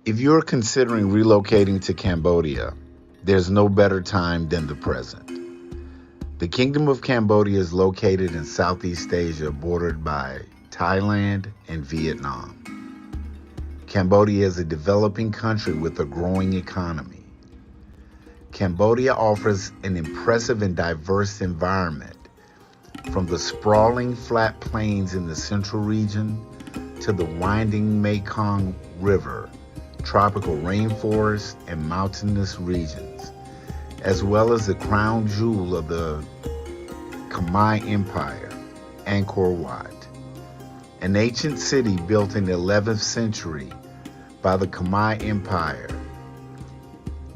If you're considering relocating to Cambodia, there's no better time than the present. The Kingdom of Cambodia is located in Southeast Asia, bordered by Thailand and Vietnam. Cambodia is a developing country with a growing economy. Cambodia offers an impressive and diverse environment, from the sprawling flat plains in the central region to the winding Mekong River, tropical rainforests, and mountainous regions, as well as the crown jewel of the Khmer Empire, Angkor Wat, an ancient city built in the 11th century by the Khmer Empire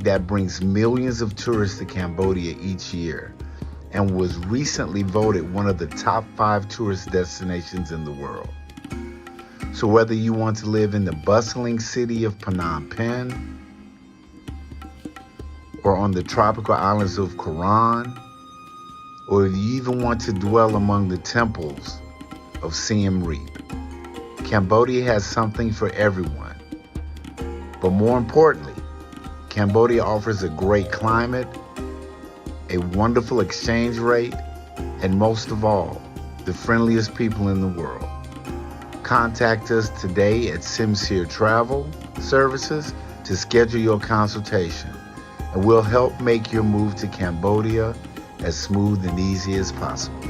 that brings millions of tourists to Cambodia each year and was recently voted one of the top 5 tourist destinations in the world. So whether you want to live in the bustling city of Phnom Penh or on the tropical islands of Coron, or if you even want to dwell among the temples of Siem Reap, Cambodia has something for everyone. But more importantly, Cambodia offers a great climate, a wonderful exchange rate, and most of all, the friendliest people in the world. Contact us today at Sincere Travel Services to schedule your consultation, and we'll help make your move to Cambodia as smooth and easy as possible.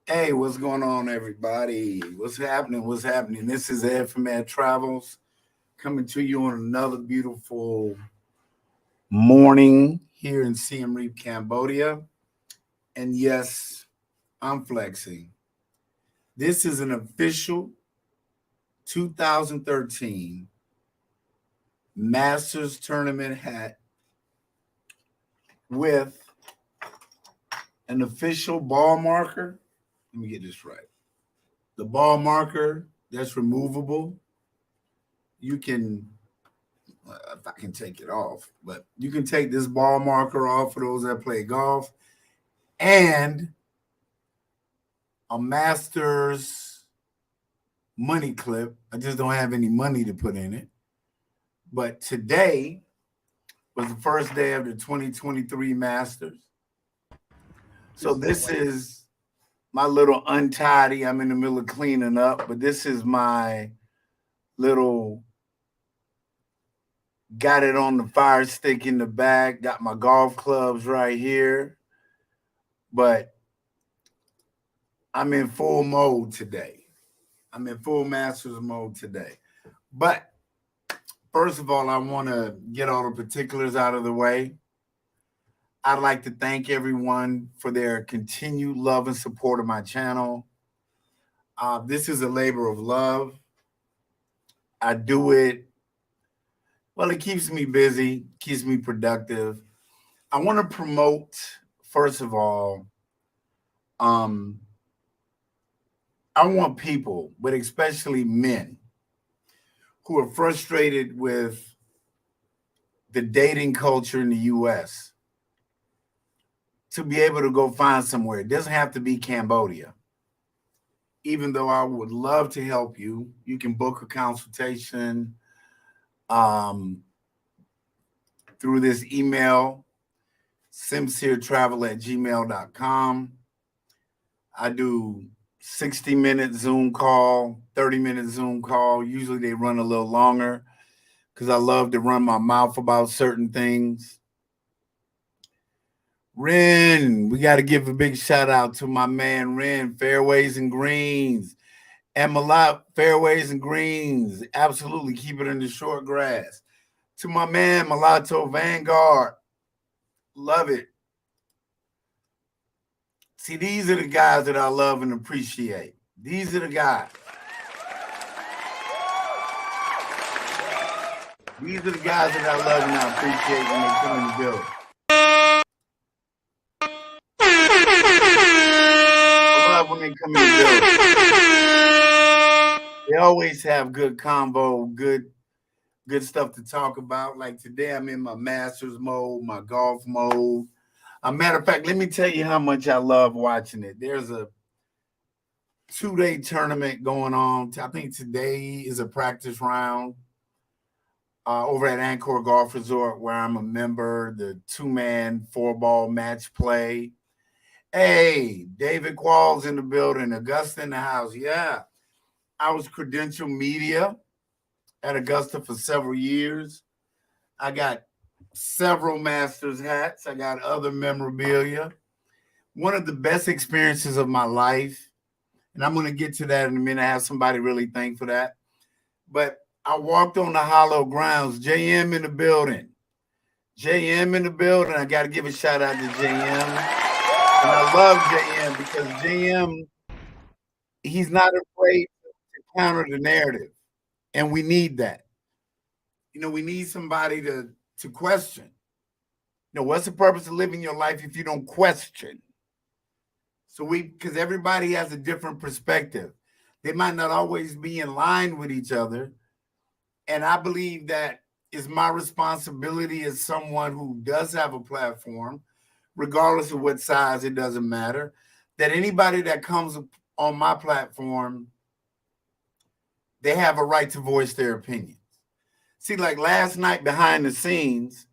Hey, what's going on, everybody? What's happening? What's happening? This is Ed from Ed Travels coming to you on another beautiful morning here in Siem Reap, Cambodia. And yes, I'm flexing. This is an official 2013 Masters Tournament hat with an official ball marker. Let me get this right. The ball marker that's removable. You can, if I can take it off, but you can take this ball marker off for those that play golf, and a Masters money clip. I just don't have any money to put in it. But today was the first day of the 2023 Masters. So this is my little untidy. I'm in the middle of cleaning up, but this is my little, got it on the fire stick in the back, got my golf clubs right here. But I'm in full mode today. I'm in full master's mode today. But first of all, I want to get all the particulars out of the way. I'd like to thank everyone for their continued love and support of my channel. This is a labor of love. I do it, well, it keeps me busy, keeps me productive. I want to promote, first of all, um, I want people, but especially men, who are frustrated with the dating culture in the US to be able to go find somewhere. It doesn't have to be Cambodia. Even though I would love to help you, you can book a consultation um, through this email, simceretravel@gmail.com. I do 60-minute Zoom call, 30-minute Zoom call. Usually they run a little longer because I love to run my mouth about certain things. Ren, we got to give a big shout out to my man Ren, Fairways and Greens. And Malak, Fairways and Greens. Absolutely keep it in the short grass. To my man Mulatto Vanguard. Love it. See, these are the guys that I love and appreciate. These are the guys. These are the guys that I love and I appreciate when they come in the building. I love when they come in the building. They always have good combo, good stuff to talk about. Like today, I'm in my master's mode, my golf mode. A matter of fact, let me tell you how much I love watching it. There's a 2-day tournament going on. I think today is a practice round over at Angkor Golf Resort, where I'm a member. The 2-man 4-ball match play. Hey, David Qualls in the building. Augusta in the house. Yeah, I was credential media at Augusta for several years. I got several Masters hats. I got other memorabilia. One of the best experiences of my life, and I'm going to get to that in a minute. I have somebody really thank for that. But I walked on the hollow grounds. JM in the building. JM in the building. I got to give a shout out to JM. And I love JM because JM, he's not afraid to counter the narrative. And we need that. You know, we need somebody to question. You know, what's the purpose of living your life if you don't question? So because everybody has a different perspective. They might not always be in line with each other. And I believe that is my responsibility as someone who does have a platform, regardless of what size, it doesn't matter, that anybody that comes on my platform, they have a right to voice their opinions. See, like last night behind the scenes,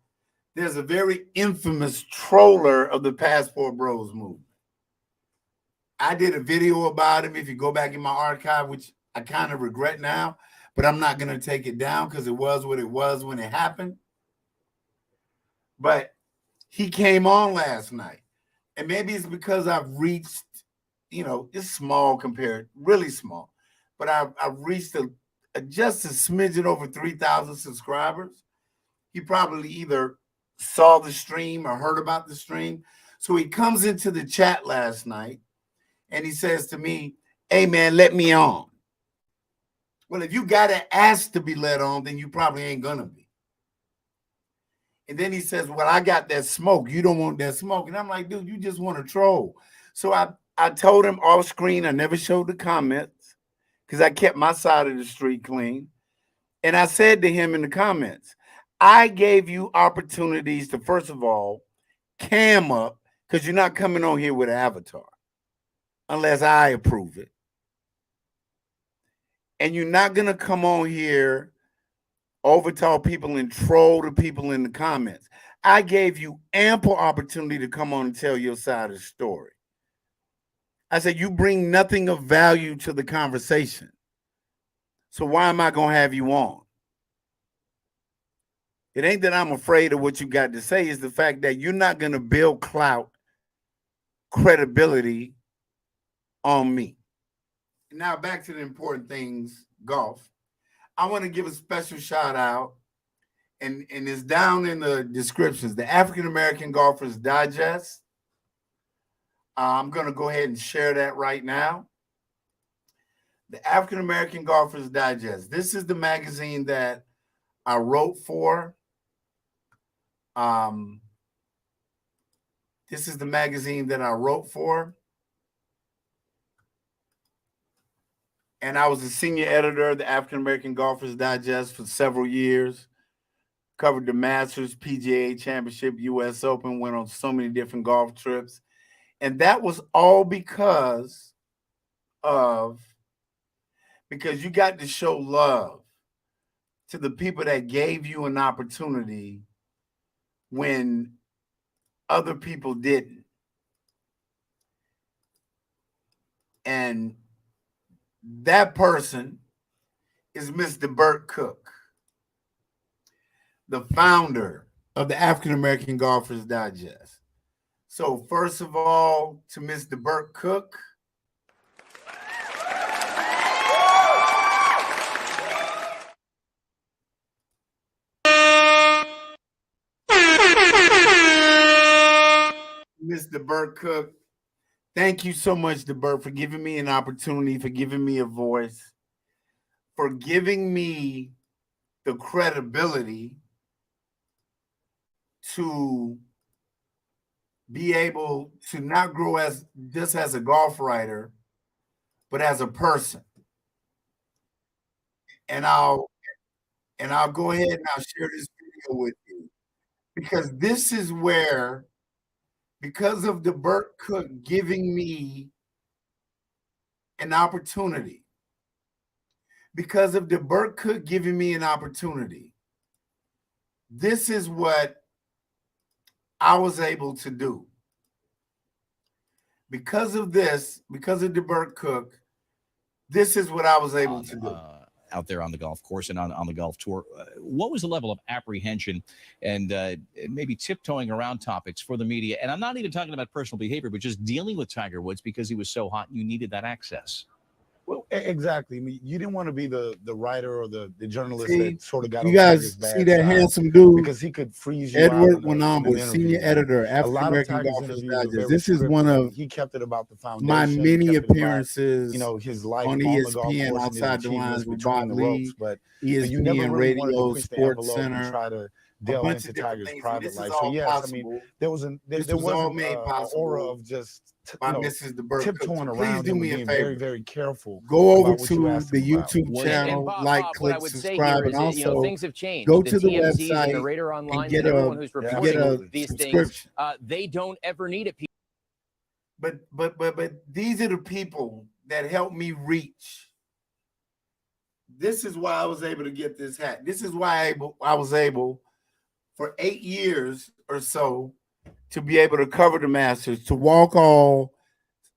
there's a very infamous troller of the Passport Bros movement. I did a video about him. If you go back in my archive, which I kind of regret now, but I'm not going to take it down because it was what it was when it happened. But he came on last night. And maybe it's because I've reached, you know, it's small compared, really small. But I've reached just a smidgen over 3,000 subscribers. He probably either saw the stream or heard about the stream. So he comes into the chat last night and he says to me, hey, man, let me on. Well, if you got to ask to be let on, then you probably ain't going to be. And then he says, well, I got that smoke. You don't want that smoke. And I'm like, dude, you just want to troll. So I told him off screen, I never showed the comments because I kept my side of the street clean. And I said to him in the comments, I gave you opportunities to, first of all, cam up because you're not coming on here with an avatar unless I approve it. And you're not going to come on here, overtalk people and troll the people in the comments. I gave you ample opportunity to come on and tell your side of the story. I said, you bring nothing of value to the conversation. So why am I going to have you on? It ain't that I'm afraid of what you got to say. It's the fact that you're not going to build clout, credibility on me. Now back to the important things, golf. I want to give a special shout out, and it's down in the descriptions, the African American Golfers Digest. I'm going to go ahead and share that right now. The African American Golfers Digest. This is the magazine that I wrote for. This is the magazine that I wrote for. And I was a senior editor of the African American Golfers Digest for several years. Covered the Masters, PGA Championship, US Open, went on so many different golf trips. And that was all because you got to show love to the people that gave you an opportunity when other people didn't. And that person is Mr. Debert Cook, the founder of the African American Golfers Digest. So first of all, to Mr. Debert Cook, Mr. Debert Cook, thank you so much, Debert, for giving me an opportunity, for giving me a voice, for giving me the credibility to be able to not grow as just as a golf writer, but as a person. And I'll go ahead and I'll share this video with you, because this is where, because of Debert Cook giving me an opportunity, because of Debert Cook giving me an opportunity, this is what I was able to do. Because of this, because of Debert Cook, this is what I was able to do. Out there on the golf course and on the golf tour, what was the level of apprehension and maybe tiptoeing around topics for the media? And I'm not even talking about personal behavior, but just dealing with Tiger Woods because he was so hot and you needed that access. Well, exactly. I mean, you didn't want to be the writer or the journalist that sort of got. You guys see that handsome dude because he could freeze you. Edward Wanamba, senior editor, African American Golfers Digest. This is one of he kept it about the foundation. My many appearances, his life on ESPN, Outside the Lines with Bob Lee, but ESPN Radio, Sports Center, try to delve into Tiger's private life. So yes, I mean, there was an aura of just by Mrs. Debert Cook. Tiptoeing around. Please do me a favor. Very, very careful. Go over to the YouTube channel, like, click, subscribe, and also things have changed. go to the website and the Radar Online, and get who's reporting these subscription. Things. They don't ever need it. But these are the people that help me reach. This is why I was able to get this hat. This is why I was able for 8 years or so to be able to cover the Masters, to walk all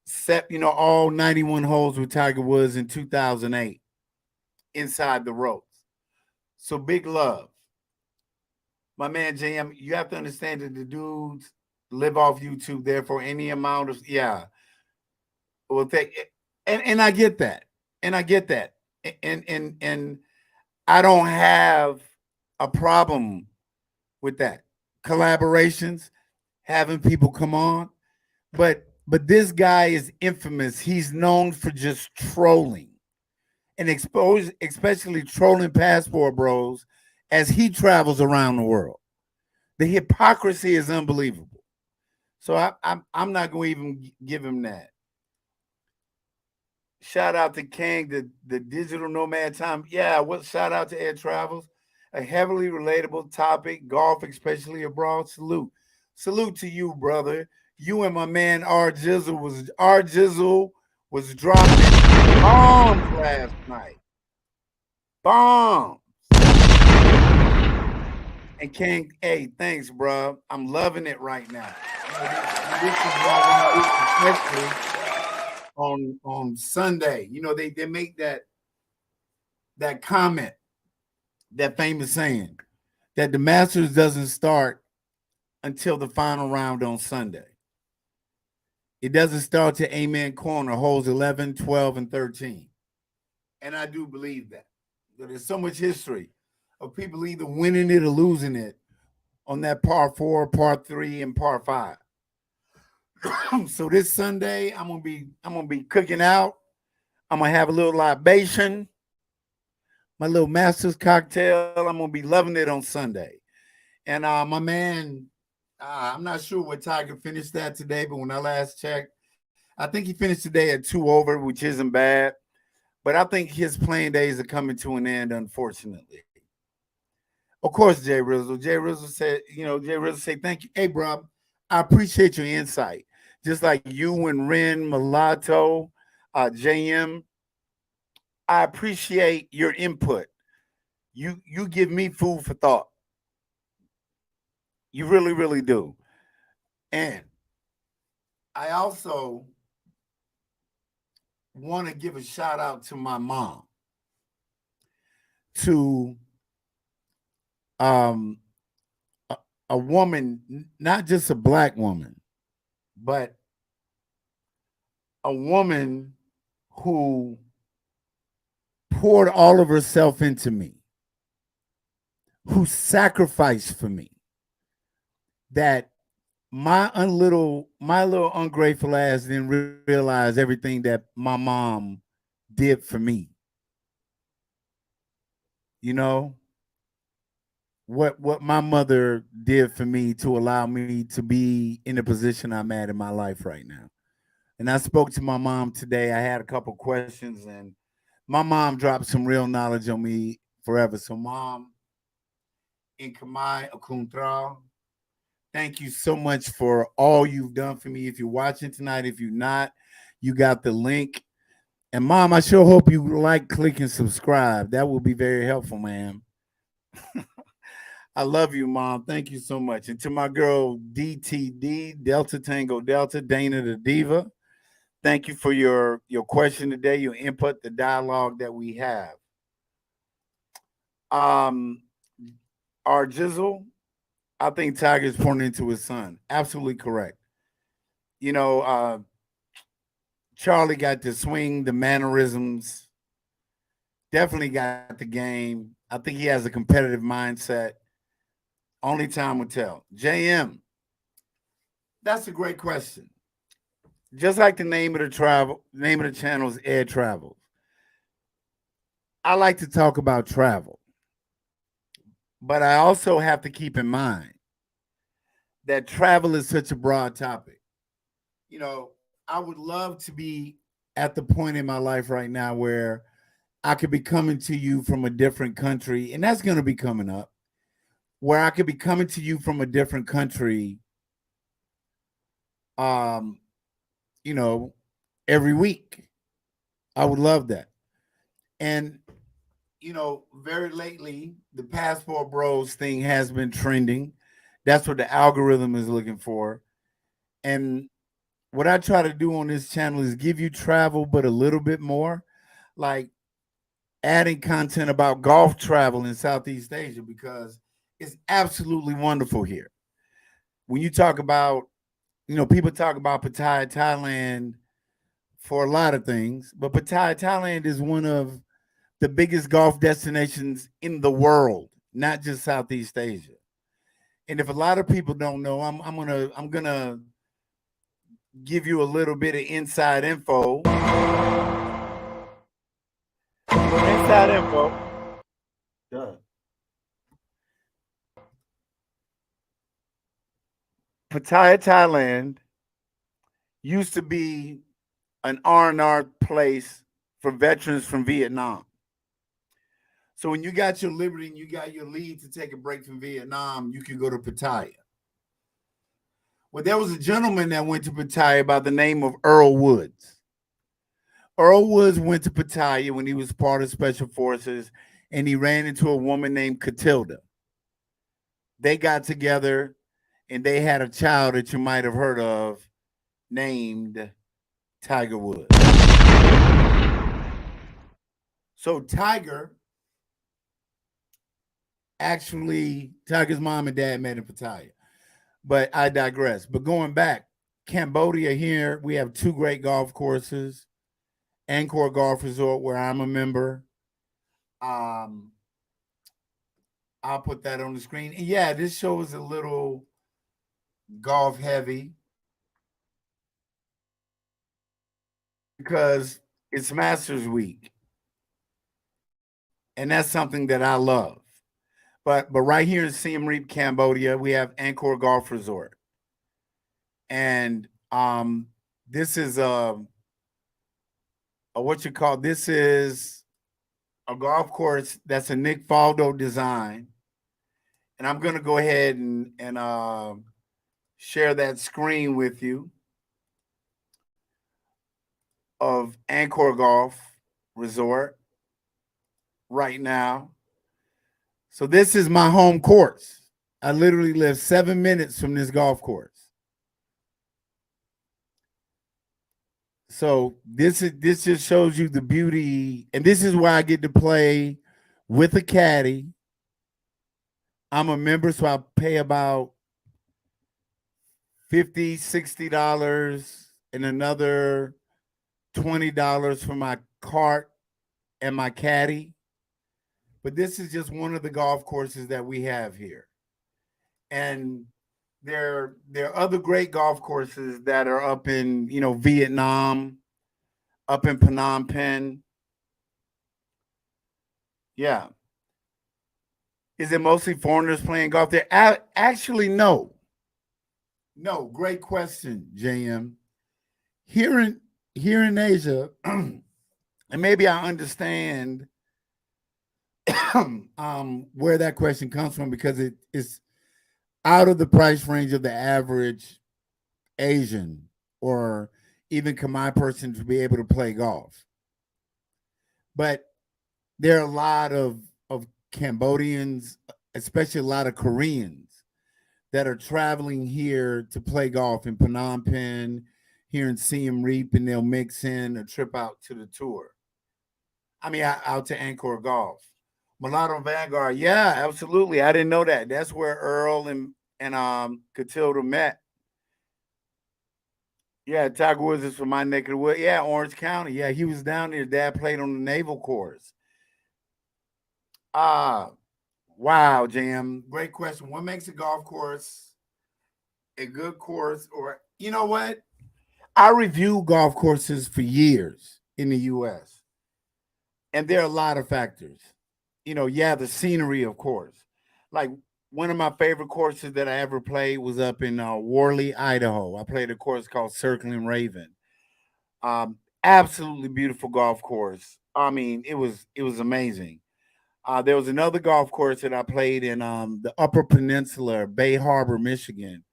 91 holes with Tiger Woods in 2008 inside the ropes. So big love. My man JM, you have to understand that the dudes live off YouTube, therefore any amount of will take it. And I get that. And I get that. And I don't have a problem with that. Collaborations, having people come on, but this guy is infamous. He's known for just trolling and especially trolling passport bros as he travels around the world. The hypocrisy is unbelievable. So I'm not going to even give him that. Shout out to Kang, the digital nomad time. Yeah, shout out to Air Travels. A heavily relatable topic, golf, especially abroad. Salute to you, brother. You and my man R Jizzle was dropping bombs last night. Bombs. And King, hey, thanks, bro. I'm loving it right now. This is why on Sunday. You know, they make that comment, that famous saying, that the Masters doesn't start until the final round on Sunday. It doesn't start to Amen Corner, holes 11, 12, and 13. And I do believe that. There's so much history of people either winning it or losing it on that par 4, par 3, and par 5. So this Sunday, I'm gonna be cooking out. I'm gonna have a little libation, my little Masters cocktail. I'm gonna be loving it on Sunday. And my man, I'm not sure what Tiger finished at today, but when I last checked, I think he finished today at 2 over, which isn't bad. But I think his playing days are coming to an end, unfortunately. Of course, Jay Rizzle. Jay Rizzle said, thank you. Hey, bro, I appreciate your insight. Just like you and Ren, Mulatto, JM, I appreciate your input. You give me food for thought. You really, really do. And I also want to give a shout out to my mom, to a woman, not just a black woman, but a woman who poured all of herself into me, who sacrificed for me, that my little ungrateful ass didn't realize everything that my mom did for me. You know, what my mother did for me to allow me to be in the position I'm at in my life right now. And I spoke to my mom today. I had a couple questions, and my mom dropped some real knowledge on me forever. So, Mom, in Kamai Akuntra, thank you so much for all you've done for me. If you're watching tonight, if you're not, you got the link. And Mom, I sure hope you like, click, and subscribe. That will be very helpful, ma'am. I love you, Mom. Thank you so much. And to my girl DTD, Delta Tango Delta, Dana the Diva, thank you for your question today, your input, the dialogue that we have. Our Jizzle, I think Tiger's pointing into his son. Absolutely correct. You know, Charlie got the swing, the mannerisms, definitely got the game. I think he has a competitive mindset. Only time will tell. JM, that's a great question. Just like the name of the channel is Air Travels. I like to talk about travel. But I also have to keep in mind that travel is such a broad topic. You know, I would love to be at the point in my life right now where I could be coming to you from a different country, and that's going to be coming up, where I could be coming to you from a different country, you know, every week. I would love that. And, you know, very lately, the Passport Bros thing has been trending. That's what the algorithm is looking for. And what I try to do on this channel is give you travel, but a little bit more, like adding content about golf travel in Southeast Asia, because it's absolutely wonderful here. When you talk about, you know, people talk about Pattaya, Thailand for a lot of things, but Pattaya, Thailand is one of the biggest golf destinations in the world, not just Southeast Asia. And if a lot of people don't know, I'm gonna give you a little bit of inside info. Inside info. Duh. Pattaya, Thailand used to be an R&R place for veterans from Vietnam. So when you got your liberty and you got your leave to take a break from Vietnam, you could go to Pattaya. Well, there was a gentleman that went to Pattaya by the name of Earl Woods. Earl Woods went to Pattaya when he was part of Special Forces, and he ran into a woman named Catilda. They got together, and they had a child that you might have heard of named Tiger Woods. So Tiger's mom and dad met in Pattaya. But I digress. But going back, Cambodia here, we have two great golf courses. Angkor Golf Resort, where I'm a member. I'll put that on the screen. And yeah, this show is a little golf heavy because it's Masters Week. And that's something that I love. But right here in Siem Reap, Cambodia, we have Angkor Golf Resort. And this is this is a golf course that's a Nick Faldo design. And I'm going to go ahead and share that screen with you of Angkor Golf Resort right now. So this is my home course. I literally live 7 minutes from this golf course. So this just shows you the beauty, and this is where I get to play with a caddy. I'm a member, so I pay about $50, $60 and another $20 for my cart and my caddy. But this is just one of the golf courses that we have here. And there are other great golf courses that are up in, Vietnam, up in Phnom Penh. Yeah. Is it mostly foreigners playing golf there? Actually, no. No, great question, JM. Here in Asia, and maybe I understand where that question comes from, because it is out of the price range of the average Asian or even Khmer person to be able to play golf. But there are a lot of Cambodians, especially a lot of Koreans, that are traveling here to play golf in Phnom Penh, here in Siem Reap, and they'll mix in a trip out to the tour. Out to Angkor Golf. Mulatto Vanguard, yeah, absolutely. I didn't know that. That's where Earl and Catilda met. Yeah, Tiger Woods is from my neck of the woods. Yeah, Orange County. Yeah, he was down there. Dad played on the naval course. Wow, Jam. Great question. What makes a golf course a good course? Or, you know what? I review golf courses for years in the U.S. And there are a lot of factors. The scenery, of course. Like, one of my favorite courses that I ever played was up in Worley, Idaho. I played a course called Circling Raven. Absolutely beautiful golf course. It was amazing. There was another golf course that I played in the Upper Peninsula, Bay Harbor, Michigan.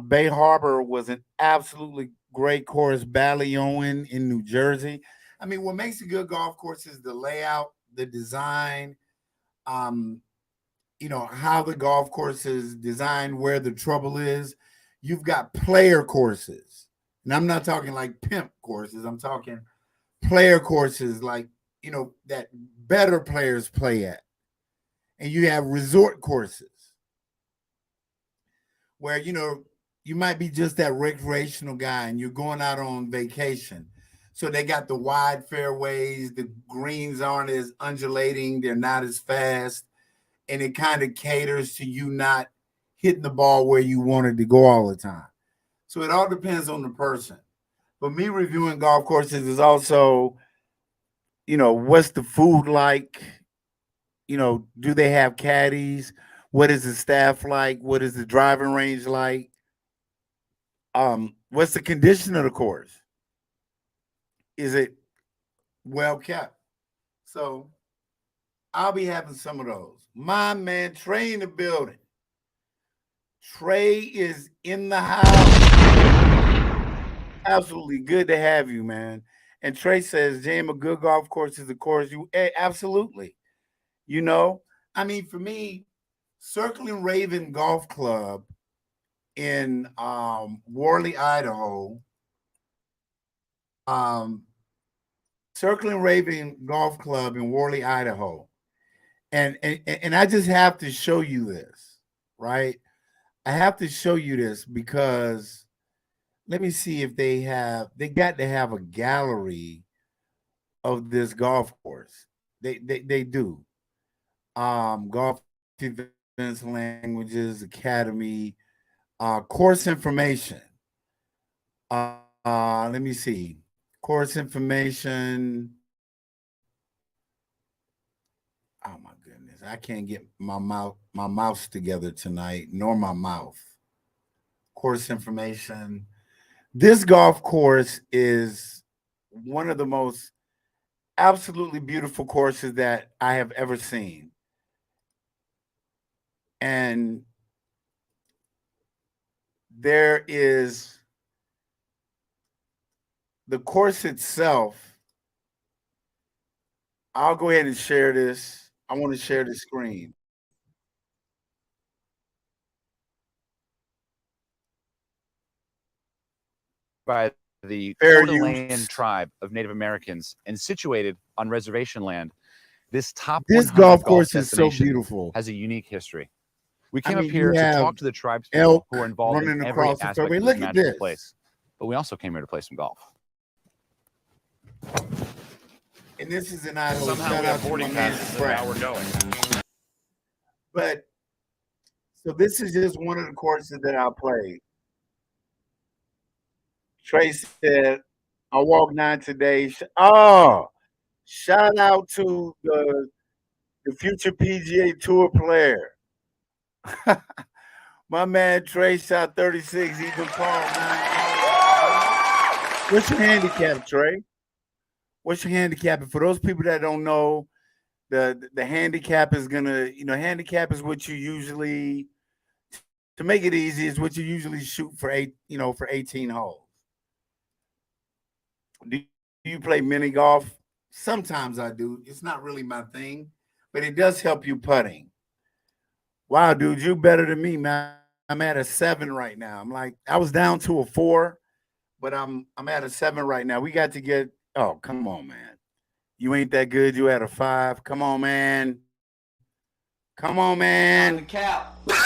Bay Harbor was an absolutely great course. Ballyowen in New Jersey. What makes a good golf course is the layout, the design, how the golf course is designed, where the trouble is. You've got player courses. And I'm not talking like pimp courses. I'm talking player courses like, that better players play at. And you have resort courses where, you might be just that recreational guy and you're going out on vacation. So they got the wide fairways, the greens aren't as undulating, they're not as fast, and it kind of caters to you not hitting the ball where you wanted to go all the time. So it all depends on the person. But me reviewing golf courses is also, what's the food like? Do they have caddies? What is the staff like? What is the driving range like? What's the condition of the course? Is it well kept? So I'll be having some of those. My man, Trey in the building. Trey is in the house. Absolutely good to have you, man. And Trey says, Jam, a good golf course is a course you absolutely. For me, Circling Raven Golf Club in Worley, Idaho, Circling Raven Golf Club in Worley, Idaho. And I just have to show you this, right? I have to show you this because let me see if they got to have a gallery of this golf course. They do. Golf events, languages, academy, course information. Let me see. Course information. Oh my goodness. I can't get my mouse together tonight, nor my mouth. Course information. This golf course is one of the most absolutely beautiful courses that I have ever seen. And there is the course itself. I'll go ahead and share this. I want to share the screen. By the Fair Coeur use. d'Alene tribe of Native Americans and situated on reservation land, this top This 100 golf course is so destination beautiful. has a unique history. We I came mean, up here you to have talk to the tribespeople elk who are involved in running every across the aspect fairway. of this Look at magical this. place. But we also came here to play some golf. And this is in Idaho. Somehow Shout we out have to boarding my man, passes and Brad. now we're going. But so this is just one of the courses that I played. Trey said, I walked 9 today. Oh, shout out to the future PGA Tour player. My man Trey shot 36, even Paul 9. What's your handicap, Trey? What's your handicap? And for those people that don't know, the handicap is gonna, handicap is what you usually, to make it easy, is what you usually shoot for 18 holes. Do you play mini golf? Sometimes I do. It's not really my thing, but it does help you putting. Wow, dude, you better than me, man. I'm at a 7 right now. I was down to a 4, but I'm at a 7 right now. We got to get. Oh, come on, man. You ain't that good. You at a 5. Come on, man. Come on, man. Stop the cap.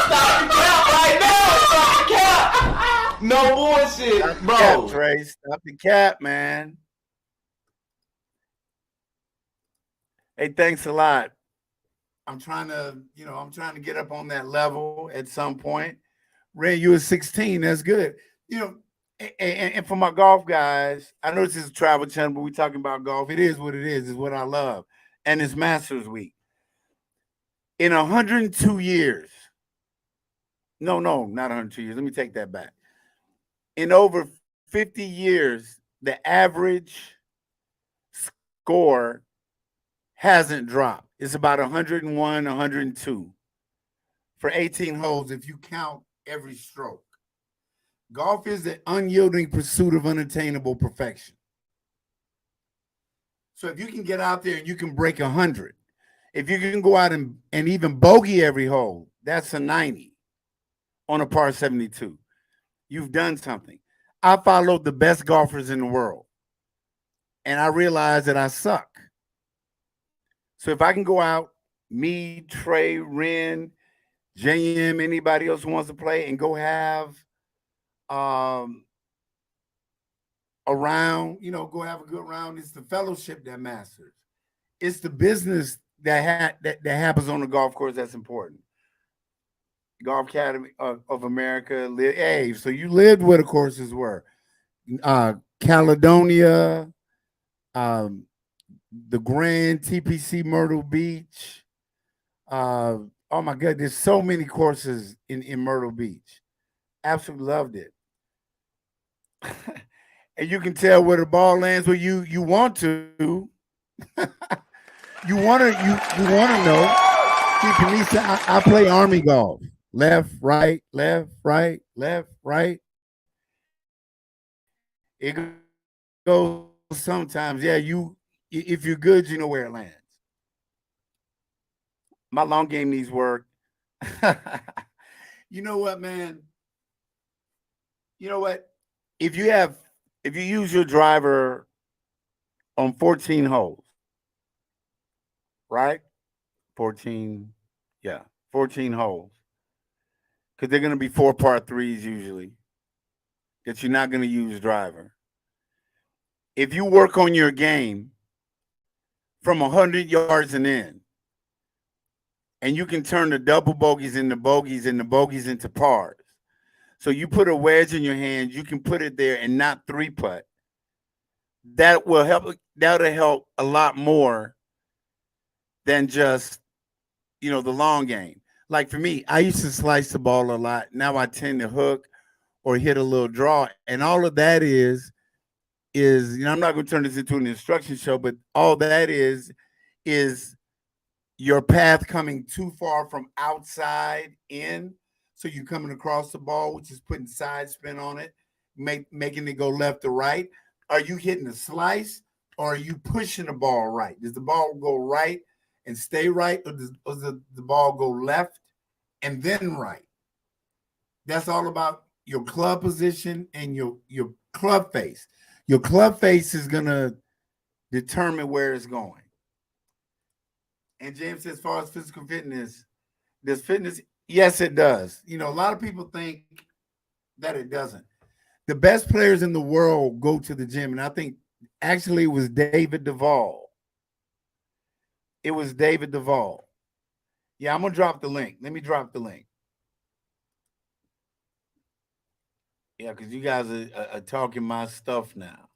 Stop the cap right now. Stop the cap. No bullshit, Stop the bro. cap, Trey. Stop the cap, man. Hey, thanks a lot. I'm trying to get up on that level at some point. Ray, you were 16. That's good. And for my golf guys, I know this is a travel channel, but we're talking about golf. It is what it is. It's what I love. And it's Masters Week. In 102 years, no, not 102 years. Let me take that back. In over 50 years, the average score hasn't dropped. It's about 101, 102 for 18 holes if you count every stroke. Golf is the unyielding pursuit of unattainable perfection. So if you can get out there and you can break 100, if you can go out and even bogey every hole, that's a 90 on a par 72. You've done something. I followed the best golfers in the world, and I realized that I suck. So if I can go out, me, Trey, Ren, JM, anybody else who wants to play, and go have a round, go have a good round. It's the fellowship that matters. It's the business that happens on the golf course that's important. Golf Academy of America. Hey, so you lived where the courses were. Caledonia, the Grand, TPC Myrtle Beach. Oh my God, there's so many courses in Myrtle Beach. Absolutely loved it. And you can tell where the ball lands where you want to. you want to know. See, for me, I play Army golf. Left, right, left, right, left, right. It goes sometimes. Yeah, if you're good, you know where it lands. My long game needs work. You know what, man? You know what? If you use your driver on 14 holes, right? 14, yeah, 14 holes. Because they're going to be 4 par threes usually that you're not going to use driver. If you work on your game from 100 yards and in, and you can turn the double bogeys into bogeys and the bogeys into pars. So you put a wedge in your hand, you can put it there and not 3-putt. That will help. That'll help a lot more than just, the long game. Like for me, I used to slice the ball a lot. Now I tend to hook or hit a little draw. And all of that is, I'm not going to turn this into an instruction show, but all that is your path coming too far from outside in. So you're coming across the ball, which is putting side spin on it, making it go left or right. Are you hitting a slice or are you pushing the ball right? Does the ball go right and stay right, or does the ball go left and then right? That's all about your club position and your club face. Your club face is going to determine where it's going. And James says, as far as physical fitness, does fitness? Yes, it does. A lot of people think that it doesn't. The best players in the world go to the gym, and I think actually it was David Duvall. It was David Duvall. Yeah, I'm going to drop the link. Let me drop the link. Yeah, because you guys are talking my stuff now.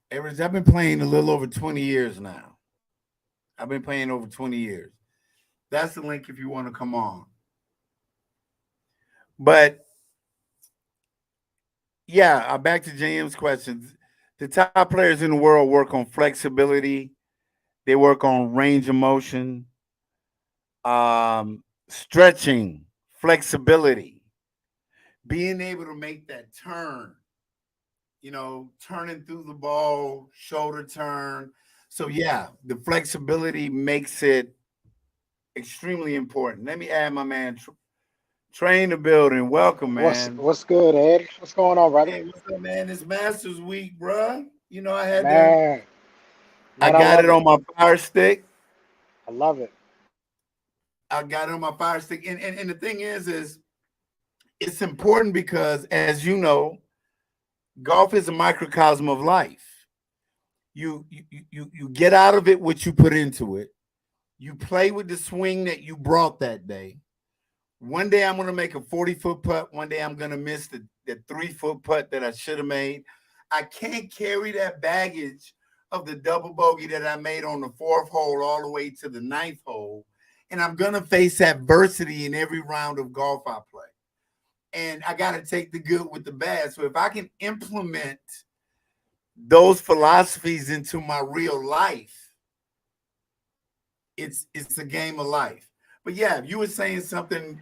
Average, I've been playing a little over 20 years now. I've been playing over 20 years. That's the link if you want to come on. But yeah, back to JM's questions. The top players in the world work on flexibility. They work on range of motion, stretching, flexibility, being able to make that turn, turning through the ball, shoulder turn. So yeah, the flexibility makes it extremely important. Let me add my man Train the building. Welcome, man. What's good, Ed? What's going on, brother? Hey, what's up, man? It's Masters Week, bro. I had Man, I man, I got love it on my Fire Stick. I love it. I got it on my Fire Stick. And the thing is it's important because, as you know, golf is a microcosm of life. You get out of it what you put into it. You play with the swing that you brought that day. One day I'm going to make a 40-foot putt. One day I'm going to miss the 3-foot putt that I should have made. I can't carry that baggage of the double bogey that I made on the 4th hole all the way to the 9th hole. And I'm going to face adversity in every round of golf I play. And I got to take the good with the bad. So if I can implement those philosophies into my real life, it's a game of life. But yeah, you were saying something.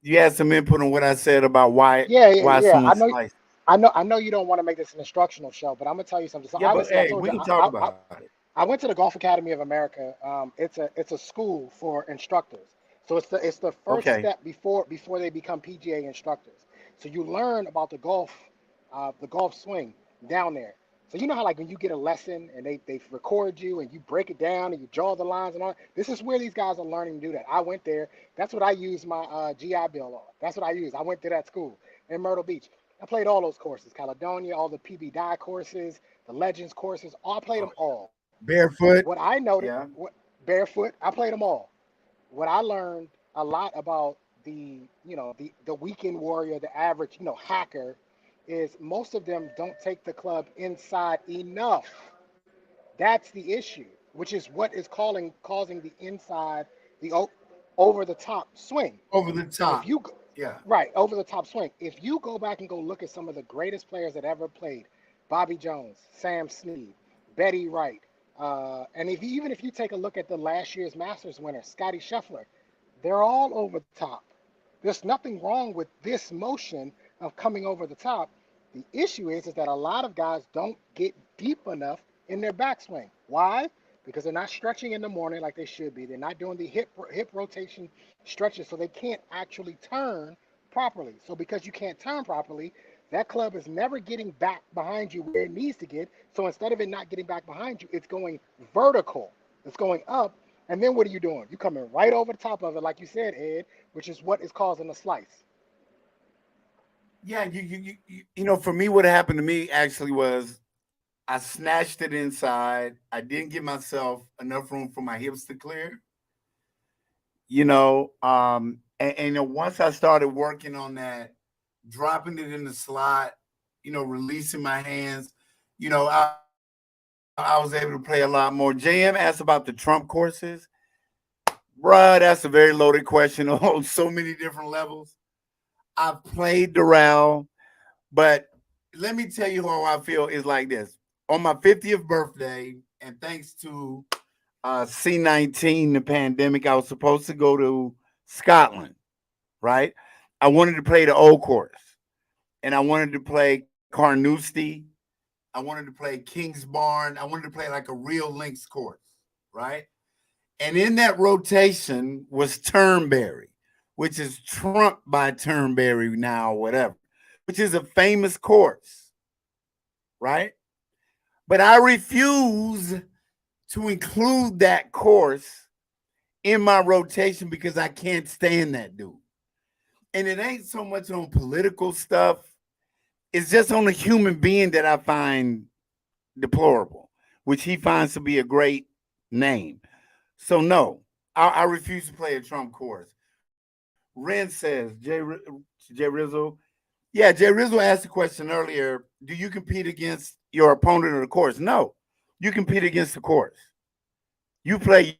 You had some input on what I said about why someone sliced. I know you don't want to make this an instructional show, but I'm gonna tell you something. So yeah, obviously, but hey, we can talk about it. I went to the Golf Academy of America. It's a school for instructors. So it's the first step before they become PGA instructors. So you learn about the golf swing down there. So you know how like when you get a lesson and they record you and you break it down and you draw the lines and all. This is where these guys are learning to do that. I went there. That's what I used my GI Bill on. That's what I used. I went to that school in Myrtle Beach. I played all those courses, Caledonia, all the PB Dye courses, the Legends courses. I played them all. Barefoot. What I noticed, barefoot, I played them all. What I learned a lot about the weekend warrior, the average, hacker, is most of them don't take the club inside enough. That's the issue, which is what is causing the inside, the over the top swing. Over the top. Right, over the top swing. If you go back and go look at some of the greatest players that ever played, Bobby Jones, Sam Snead, Betty Wright, and even if you take a look at the last year's Masters winner, Scotty Scheffler, they're all over the top. There's nothing wrong with this motion of coming over the top. The issue is that a lot of guys don't get deep enough in their backswing. Why? because they're not stretching in the morning like they should be. They're not doing the hip rotation stretches, so they can't actually turn properly. So because you can't turn properly, that club is never getting back behind you where it needs to get. So instead of it not getting back behind you, it's going vertical. It's going up. And then what are you doing? You're coming right over the top of it, like you said, Ed, which is what is causing a slice. Yeah, you know, for me, what happened to me actually was I snatched it inside. I didn't give myself enough room for my hips to clear. You know, once I started working on that, dropping it in the slot, you know, releasing my hands, you know, I was able to play a lot more. JM asked about the Trump courses. Bruh, that's a very loaded question on so many different levels. I've played Doral, but let me tell you how I feel is like this. On my 50th birthday, and thanks to C-19, the pandemic, I was supposed to go to Scotland, right? I wanted to play the old course, and I wanted to play Carnoustie. I wanted to play King's Barn. I wanted to play like a real links course, right? And in that rotation was Turnberry, which is trumped by Turnberry now, whatever, which is a famous course, right? But I refuse to include that course in my rotation because I can't stand that dude. And it ain't so much on political stuff. It's just on a human being that I find deplorable, which he finds to be a great name. So no, I refuse to play a Trump course. Ren says, Jay Rizzo. Yeah, Jay Rizzo asked the question earlier, do you compete against your opponent of the course? No, you compete against the course. You play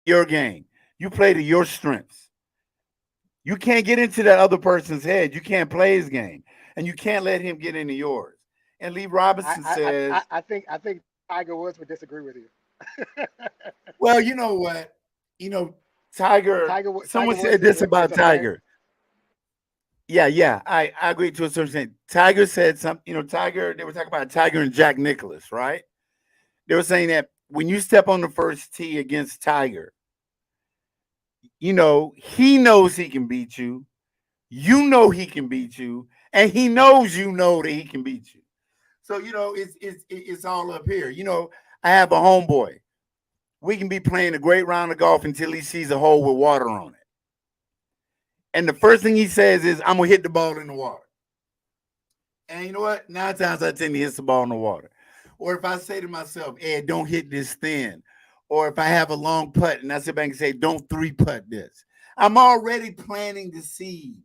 your game. You play to your strengths. You can't get into that other person's head. You can't play his game. And you can't let him get into yours. And Lee Robinson says, I think Tiger Woods would disagree with you. well, you know what? You know, Tiger someone Tiger said this about Tiger. Yeah, I agree to a certain extent. Tiger said something, you know, Tiger, they were talking about Tiger and Jack Nicklaus, right? They were saying that when you step on the first tee against Tiger, you know, he knows he can beat you. You know he can beat you, and he knows you know that he can beat you. So, you know, it's all up here. You know, I have a homeboy. We can be playing a great round of golf until he sees a hole with water on it. And the first thing he says is, I'm going to hit the ball in the water. And you know what? 9 times out of 10, he hits the ball in the water. Or if I say to myself, Ed, don't hit this thin. Or if I have a long putt and I sit back and say, don't 3-putt this. I'm already planting the seed.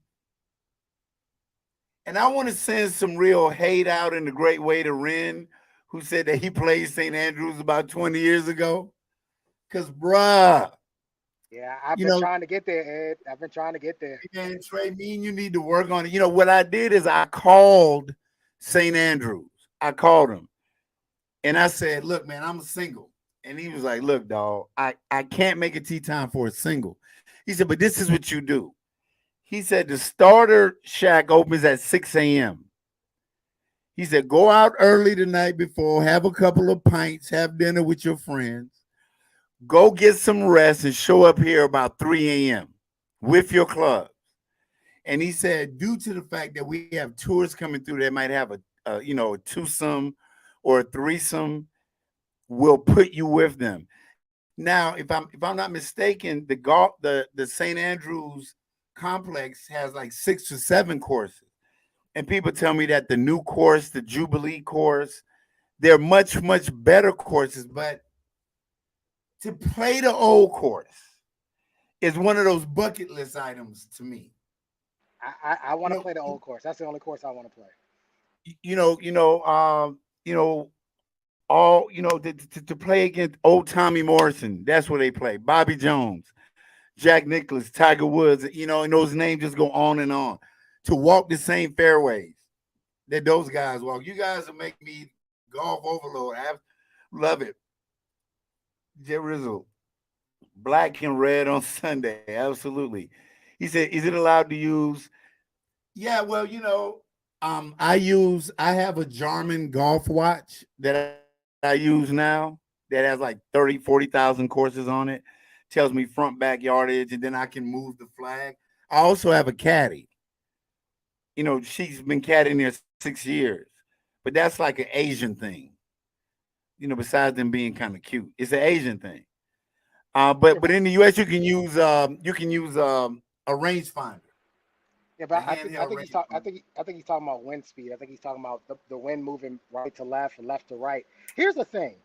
And I want to send some real hate out in a great way to Ren, who said that he played St. Andrews about 20 years ago. Because, bruh. Yeah, I've been trying to get there, Ed. I've been trying to get there. Man, Trey, me and you need to work on it. You know, what I did is I called St. Andrews. I called him. And I said, look, man, I'm a single. And he was like, look, dog, I can't make a tee time for a single. He said, but this is what you do. He said, the starter shack opens at 6 a.m. He said, go out early the night before, have a couple of pints, have dinner with your friends, go get some rest and show up here about 3 a.m. with your club. And he said, due to the fact that we have tours coming through that might have a twosome or a threesome, we'll put you with them. Now, if I'm not mistaken, the St. Andrews complex has like 6 or 7 courses. And people tell me that the new course, the Jubilee course, they're much, much better courses. But to play the old course is one of those bucket list items to me. I want to play the old course. That's the only course I want to play. To play against old Tommy Morrison, that's where they play. Bobby Jones, Jack Nicklaus, Tiger Woods, and those names just go on and on. To walk the same fairways that those guys walk. You guys will make me golf overload. I love it. Jay Rizzo, black and red on Sunday. Absolutely. He said, is it allowed to use? Yeah, well, I have a Jarman golf watch that I use now. that has like 30, 40,000 courses on it. Tells me front, back, yardage, and then I can move the flag. I also have a caddy. You know, she's been caddying there 6 years, but that's like an Asian thing. You know, besides them being kind of cute, it's an Asian thing. But in the U.S. you can use a rangefinder, Yeah, a but I handheld think rangefinder. I think he's talking about wind speed. I think he's talking about the wind moving right to left and left to right. Here's the thing: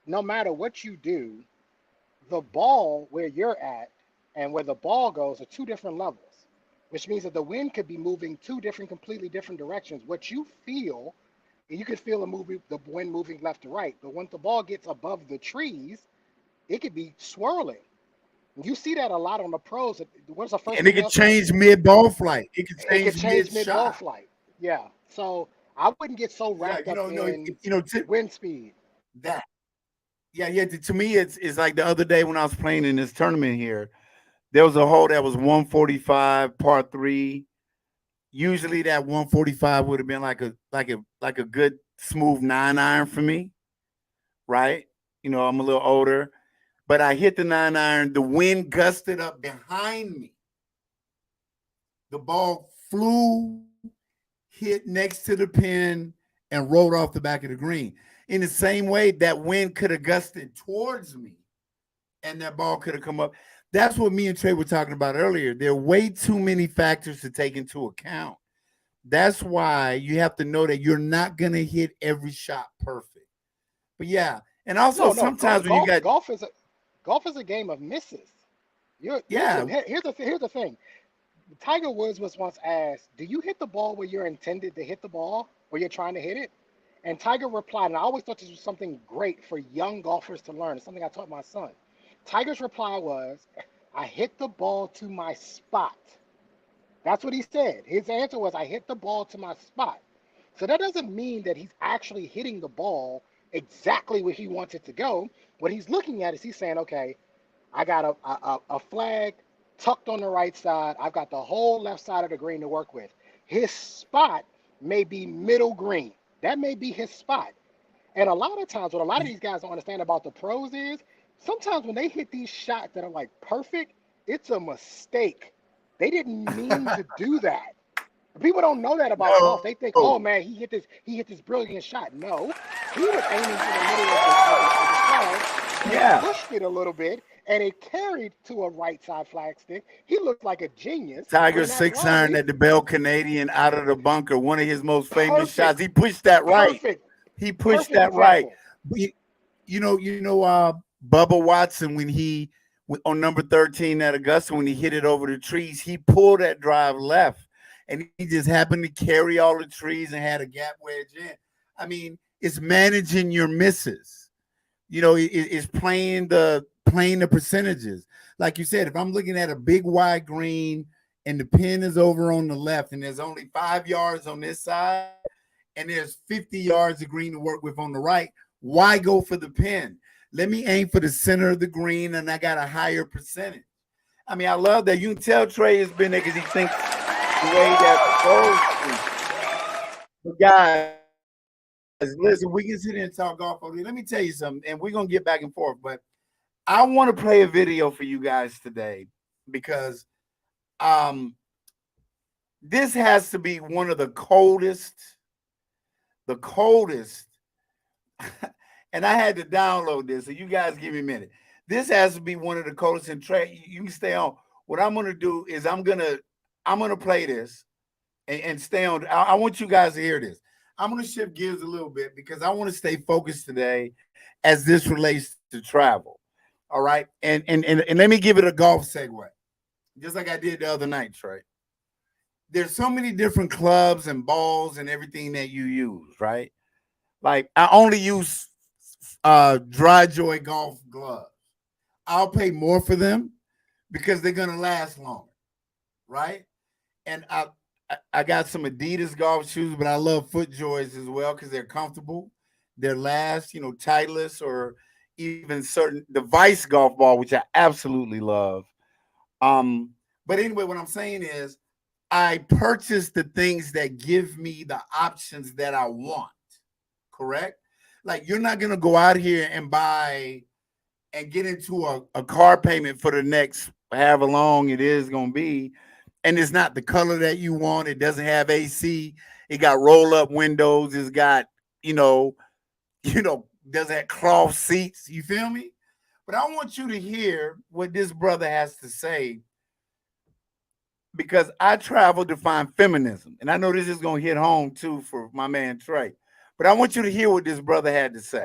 no matter what you do, the ball where you're at and where the ball goes are two different levels, which means that the wind could be moving two different, completely different directions. What you feel, you could feel the wind moving left to right, but once the ball gets above the trees, it could be swirling. You see that a lot on the pros. What's the first And it thing can they'll say? change mid ball flight. It can It could change change mid mid ball shot. flight. Yeah. So I wouldn't get so Yeah, wrapped up in to wind speed. that. Yeah, yeah. To me, it's like the other day when I was playing in this tournament here. There was a hole that was 145 par three. Usually that 145 would have been like a good smooth 9-iron for me, right? You know, I'm a little older, but I hit the 9-iron. The wind gusted up behind me. The ball flew, hit next to the pin, and rolled off the back of the green. In the same way, that wind could have gusted towards me, and that ball could have come up. That's what me and Trey were talking about earlier. There are way too many factors to take into account. That's why you have to know that you're not going to hit every shot perfect. But yeah, and also No, sometimes when you got golf is a game of misses. You're yeah, listen. Here's the thing. Tiger Woods was once asked, "Do you hit the ball where you're intended to hit the ball, where you're trying to hit it?" And Tiger replied, and I always thought this was something great for young golfers to learn. It's something I taught my son. Tiger's reply was, "I hit the ball to my spot." That's what he said. His answer was, "I hit the ball to my spot." So that doesn't mean that he's actually hitting the ball exactly where he wants it to go. What he's looking at is he's saying, "Okay, I got a flag tucked on the right side. I've got the whole left side of the green to work with. His spot may be middle green. That may be his spot." And a lot of times, what a lot of these guys don't understand about the pros is sometimes when they hit these shots that are like perfect, it's a mistake. They didn't mean to do that. People don't know that about golf. no. They think, "Oh man, he hit this brilliant shot." No, he was aiming for the middle of the flag, and he Yeah. pushed it a little bit, and it carried to a right side flag stick. He looked like a genius Tiger on that 6-iron birdie. at the Bell Canadian out of the bunker, one of his most famous shots. Perfect, He pushed that right. perfect, He pushed perfect that right. example. But Bubba Watson when he on number 13 at Augusta when he hit it over the trees, he pulled that drive left, and he just happened to carry all the trees and had a gap wedge in. I mean, it's managing your misses. You know, it's playing the percentages. Like you said, if I'm looking at a big wide green and the pin is over on the left, and there's only 5 yards on this side, and there's 50 yards of green to work with on the right, why go for the pin? Let me aim for the center of the green, and I got a higher percentage. I mean, I love that. You can tell Trey has been there because he thinks the way that goes. But guys, listen, we can sit here and talk golf all day. Let me tell you something, and we're going to get back and forth. But I want to play a video for you guys today because this has to be one of the coldest, and I had to download this, so you guys give me a minute. This has to be one of the coldest, and Trey, you can stay on. What I'm gonna do is I'm gonna play this and stay on. I want you guys to hear this. I'm gonna shift gears a little bit because I want to stay focused today as this relates to travel. All right. And let me give it a golf segue, just like I did the other night, Trey. There's so many different clubs and balls and everything that you use, right? Like I only use Dry Joy golf gloves. I'll pay more for them because they're gonna last longer, right? And I got some Adidas golf shoes, but I love FootJoys as well because they're comfortable. They're last, Titleist or even certain the Vice golf ball, which I absolutely love. But anyway, what I'm saying is I purchase the things that give me the options that I want. Correct? Like, you're not gonna go out here and buy and get into a car payment for the next however long it is gonna be, and it's not the color that you want. It doesn't have AC. It got roll up windows. It's got doesn't have cloth seats. You feel me? But I want you to hear what this brother has to say, because I traveled to find feminism, and I know this is gonna hit home too for my man Trey. But I want you to hear what this brother had to say.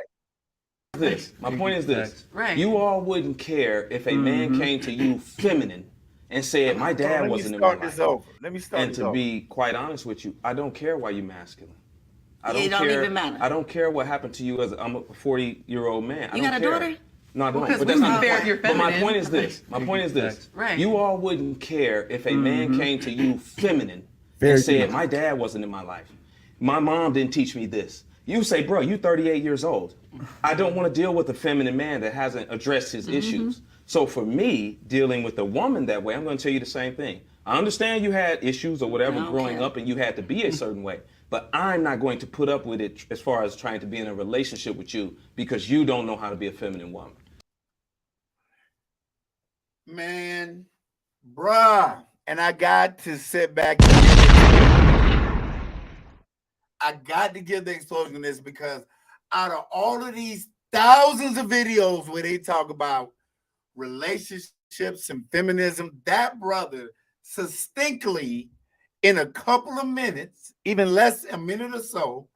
My point is this. Right. You all wouldn't care if a man came to you feminine and said, my dad wasn't in my life. Let me start And this to over. be quite honest with you, I don't care why you masculine. It don't even matter. I don't care what happened to you as I'm a 40-year-old man. You got a daughter? No, I don't. Because But we that's not be fair the if you're point. But my feminine. point is this. My point is this. Right. You all wouldn't care if a man came to you feminine and said, my dad wasn't in my life. My mom didn't teach me this. You say, bro, you 38 years old. I don't want to deal with a feminine man that hasn't addressed his issues. So for me, dealing with a woman that way, I'm going to tell you the same thing. I understand you had issues or whatever growing up and you had to be a certain way, but I'm not going to put up with it as far as trying to be in a relationship with you because you don't know how to be a feminine woman. Man, bruh, and I got to sit back. I got to give the explosion of this, because out of all of these thousands of videos where they talk about relationships and feminism, that brother succinctly, in a couple of minutes, even less, a minute or so,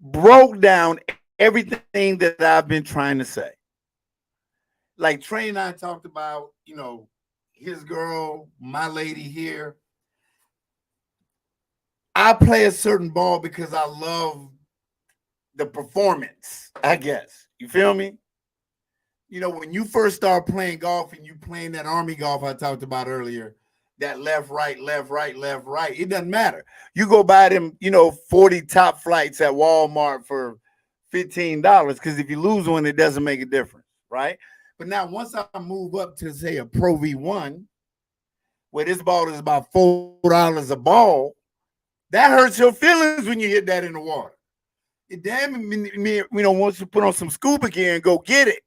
broke down everything that I've been trying to say. Like Trey and I talked about, his girl, my lady here. I play a certain ball because I love the performance, I guess. You feel me? When you first start playing golf and you playing that Army golf I talked about earlier, that left, right, left, right, left, right, it doesn't matter. You go buy them, 40 top flights at Walmart for $15, because if you lose one, it doesn't make a difference, right? But now once I move up to, say, a Pro V1, where this ball is about $4 a ball, that hurts your feelings when you hit that in the water. It damn me, once you put on some scuba gear and go get it.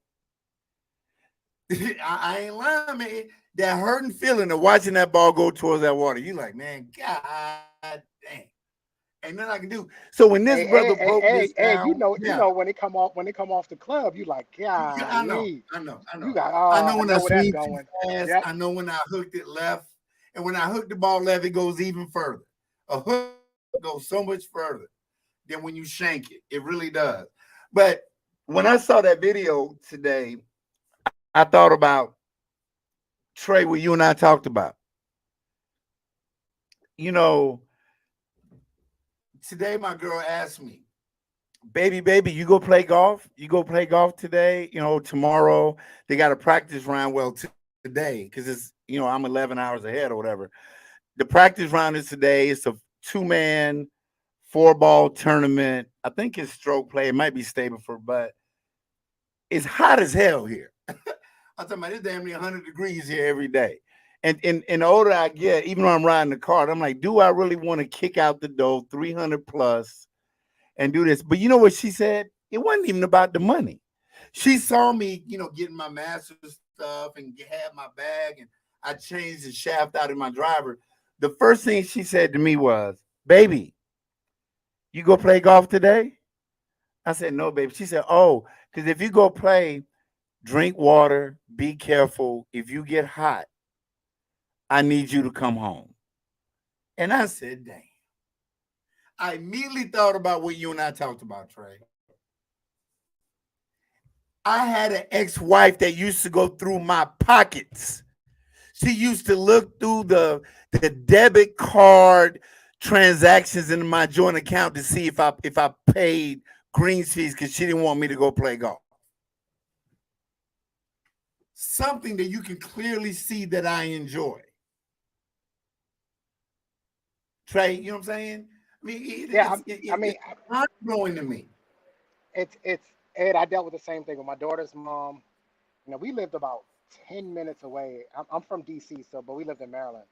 I ain't lying, man. That hurting feeling of watching that ball go towards that water. You like, man, God dang. Ain't nothing I can do. So when this brother broke this down, you know when they come off the club, you like, God, I know. You got, I know when I where that's swing going. too fast. Yep. I know when I hooked it left, and when I hook the ball left, it goes even further. A hook goes so much further than when you shank it. It really does. But when I saw that video today, I thought about Trey, what you and I talked about. Today my girl asked me, baby, you go play golf? You go play golf today? Tomorrow they got a practice round. Well, today, because it's, I'm 11 hours ahead or whatever. The practice round is today. It's a 2-man 4-ball tournament. I think it's stroke play. It might be Stableford, but it's hot as hell here. I'm talking about, it's damn near 100 degrees here every day. And the older I get, even when I'm riding the cart, I'm like, do I really want to kick out the dough 300 plus and do this? But you know what she said? It wasn't even about the money. She saw me, getting my master's stuff and had my bag, and I changed the shaft out of my driver. The first thing she said to me was, baby, you go play golf today? I said, no, baby. She said, oh, because if you go play, drink water, be careful. If you get hot, I need you to come home. And I said, dang. I immediately thought about what you and I talked about, Trey. I had an ex-wife that used to go through my pockets. She used to look through the debit card transactions in my joint account to see if I paid greens fees, because she didn't want me to go play golf. Something that you can clearly see that I enjoy. Trey, you know what I'm saying? I mean, it's mind-blowing to me. It's Ed, I dealt with the same thing with my daughter's mom. We lived about 10 minutes away. I'm from DC, but we lived in Maryland.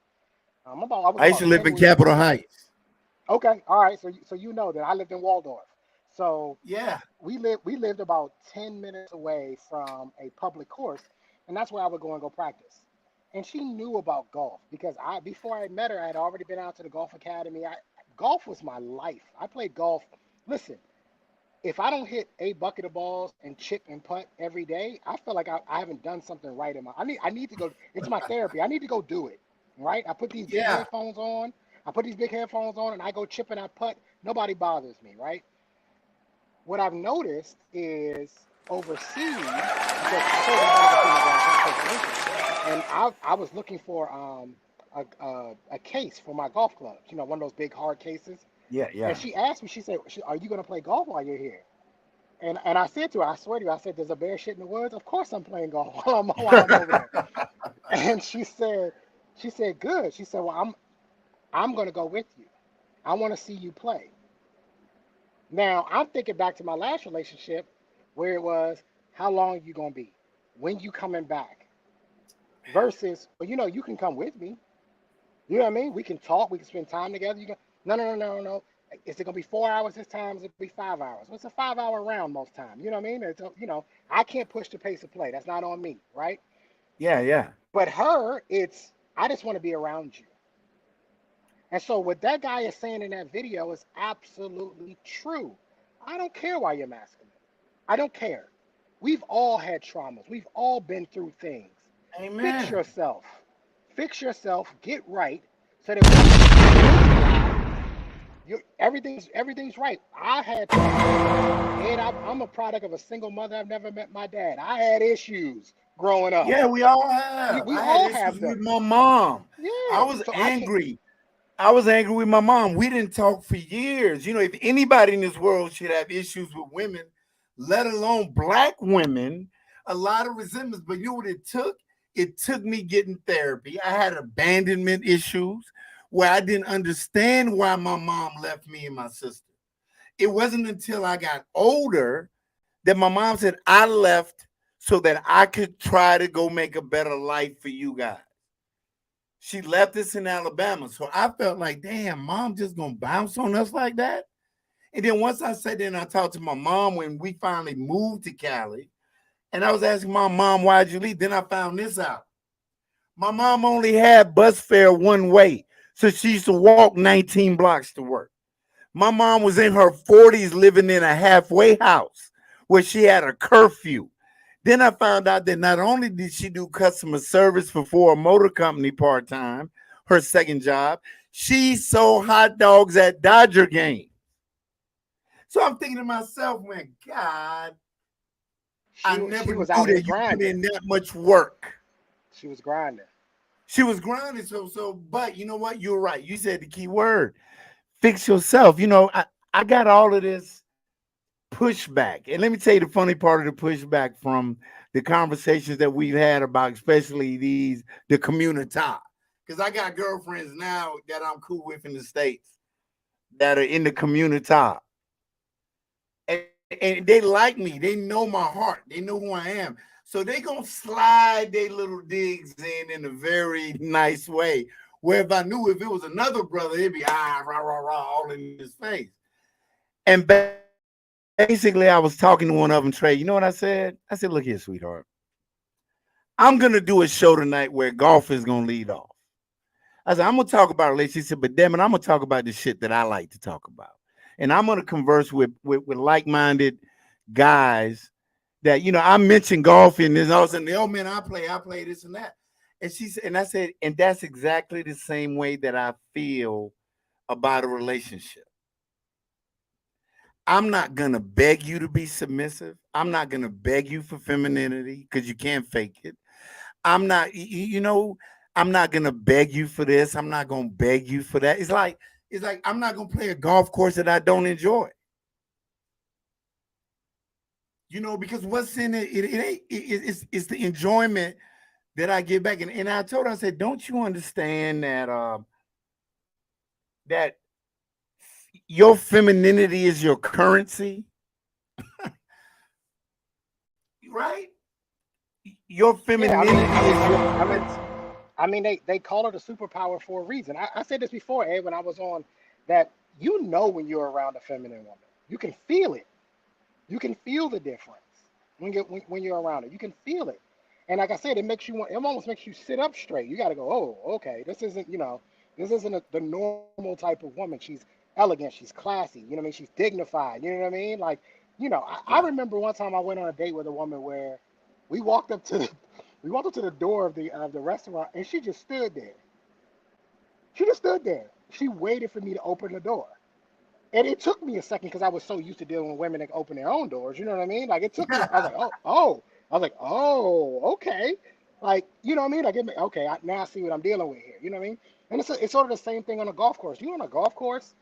I used to live in Capitol Heights. Okay, all right. So you know that I lived in Waldorf. So Yeah. we lived about 10 minutes away from a public course, and that's where I would go and go practice. And she knew about golf because before I met her, I had already been out to the golf academy. Golf was my life. I played golf. Listen, if I don't hit a bucket of balls and chip and putt every day, I feel like I haven't done something right in my. I need to go. It's my therapy. I need to go do it. Right? I put these big Yeah. headphones on. And I go chip and I putt. Nobody bothers me. Right? What I've noticed is overseas, because I told you I wanted to see my golf, and I was looking for a case for my golf clubs. You know, one of those big hard cases. Yeah. And she asked me, she said, "Are you going to play golf while you're here?" And I said to her, I swear to you, I said, "There's a bear shit in the woods. Of course I'm playing golf while I'm over there." And she said, "Good." She said, "Well, I'm going to go with you. I want to see you play." Now I'm thinking back to my last relationship, where it was, "How long are you going to be? When you coming back?" Versus, "Well, you know, you can come with me. You know what I mean? We can talk. We can spend time together. You can." No. Is it gonna be 4 hours this time? Is it gonna be 5 hours? Well, it's a 5 hour round most time. You know what I mean? I can't push the pace of play. That's not on me, right? Yeah. But her, it's, I just want to be around you. And so what that guy is saying in that video is absolutely true. I don't care why you're masculine. I don't care. We've all had traumas. We've all been through things. Amen. Fix yourself. Get right, so that everything's right. I had traumas. And I'm a product of a single mother. I've never met my dad. I had issues growing up. Yeah, we all have. We I all had have issues them. with my mom. Yeah. I was So angry. I was angry with my mom. We didn't talk for years. You know, if anybody in this world should have issues with women, let alone black women, a lot of resentments. But you know what it took? It took me getting therapy. I had abandonment issues where I didn't understand why my mom left me and my sister. It wasn't until I got older that my mom said, "I left so that I could try to go make a better life for you guys." She left us in Alabama. So I felt like, damn, mom just gonna bounce on us like that. And then once I sat there and I talked to my mom when we finally moved to Cali, and I was asking my mom, "Why'd you leave?" Then I found this out. My mom only had bus fare one way. So she used to walk 19 blocks to work. My mom was in her 40s living in a halfway house where she had a curfew. Then I found out that not only did she do customer service for Ford Motor Company part-time, her second job, she sold hot dogs at Dodger games. So I'm thinking to myself, man, God, I never knew that you put in that much work. She was grinding. But you know what? You're right. You said the key word. Fix yourself. You know, I got all of this pushback. And let me tell you the funny part of the pushback from the conversations that we've had about, especially the community. Because I got girlfriends now that I'm cool with in the States that are in the community. And they like me. They know my heart. They know who I am. So they going to slide their little digs in a very nice way. Where if I knew if it was another brother, it'd be rah, rah, rah, all in his face. And basically, I was talking to one of them, Trey. You know what I said? I said, "Look here, sweetheart. I'm going to do a show tonight where golf is going to lead off." I said, "I'm going to talk about relationships, but damn it, I'm going to talk about the shit that I like to talk about. And I'm going to converse with like-minded guys that, you know, I mentioned golf and this all of a sudden, oh man, I play this and that." And she said, and I said, and that's exactly the same way that I feel about a relationship. I'm not going to beg you to be submissive. I'm not going to beg you for femininity because you can't fake it. I'm not, I'm not going to beg you for this. I'm not going to beg you for that. It's like I'm not going to play a golf course that I don't enjoy. You know, because what's in it, it's the enjoyment that I get back. And I told her, I said, "Don't you understand that that your femininity is your currency?" Right? Your femininity is your I mean, they call it a superpower for a reason. I said this before, Ed, when I was on, that you know when you're around a feminine woman. You can feel it. You can feel the difference when you're around it. You can feel it. And like I said, it almost makes you sit up straight. You got to go, oh, okay, this isn't the normal type of woman. She's elegant, she's classy, you know what I mean? She's dignified, you know what I mean? Like, I remember one time I went on a date with a woman where we walked up to the door of the restaurant, and she just stood there. She just stood there. She waited for me to open the door. And it took me a second because I was so used to dealing with women that open their own doors. You know what I mean? Like, it took me, I was like, oh. I was like, oh, okay. Like, you know what I mean? Like, okay, now I see what I'm dealing with here. You know what I mean? And it's sort of the same thing on a golf course. You on a golf course,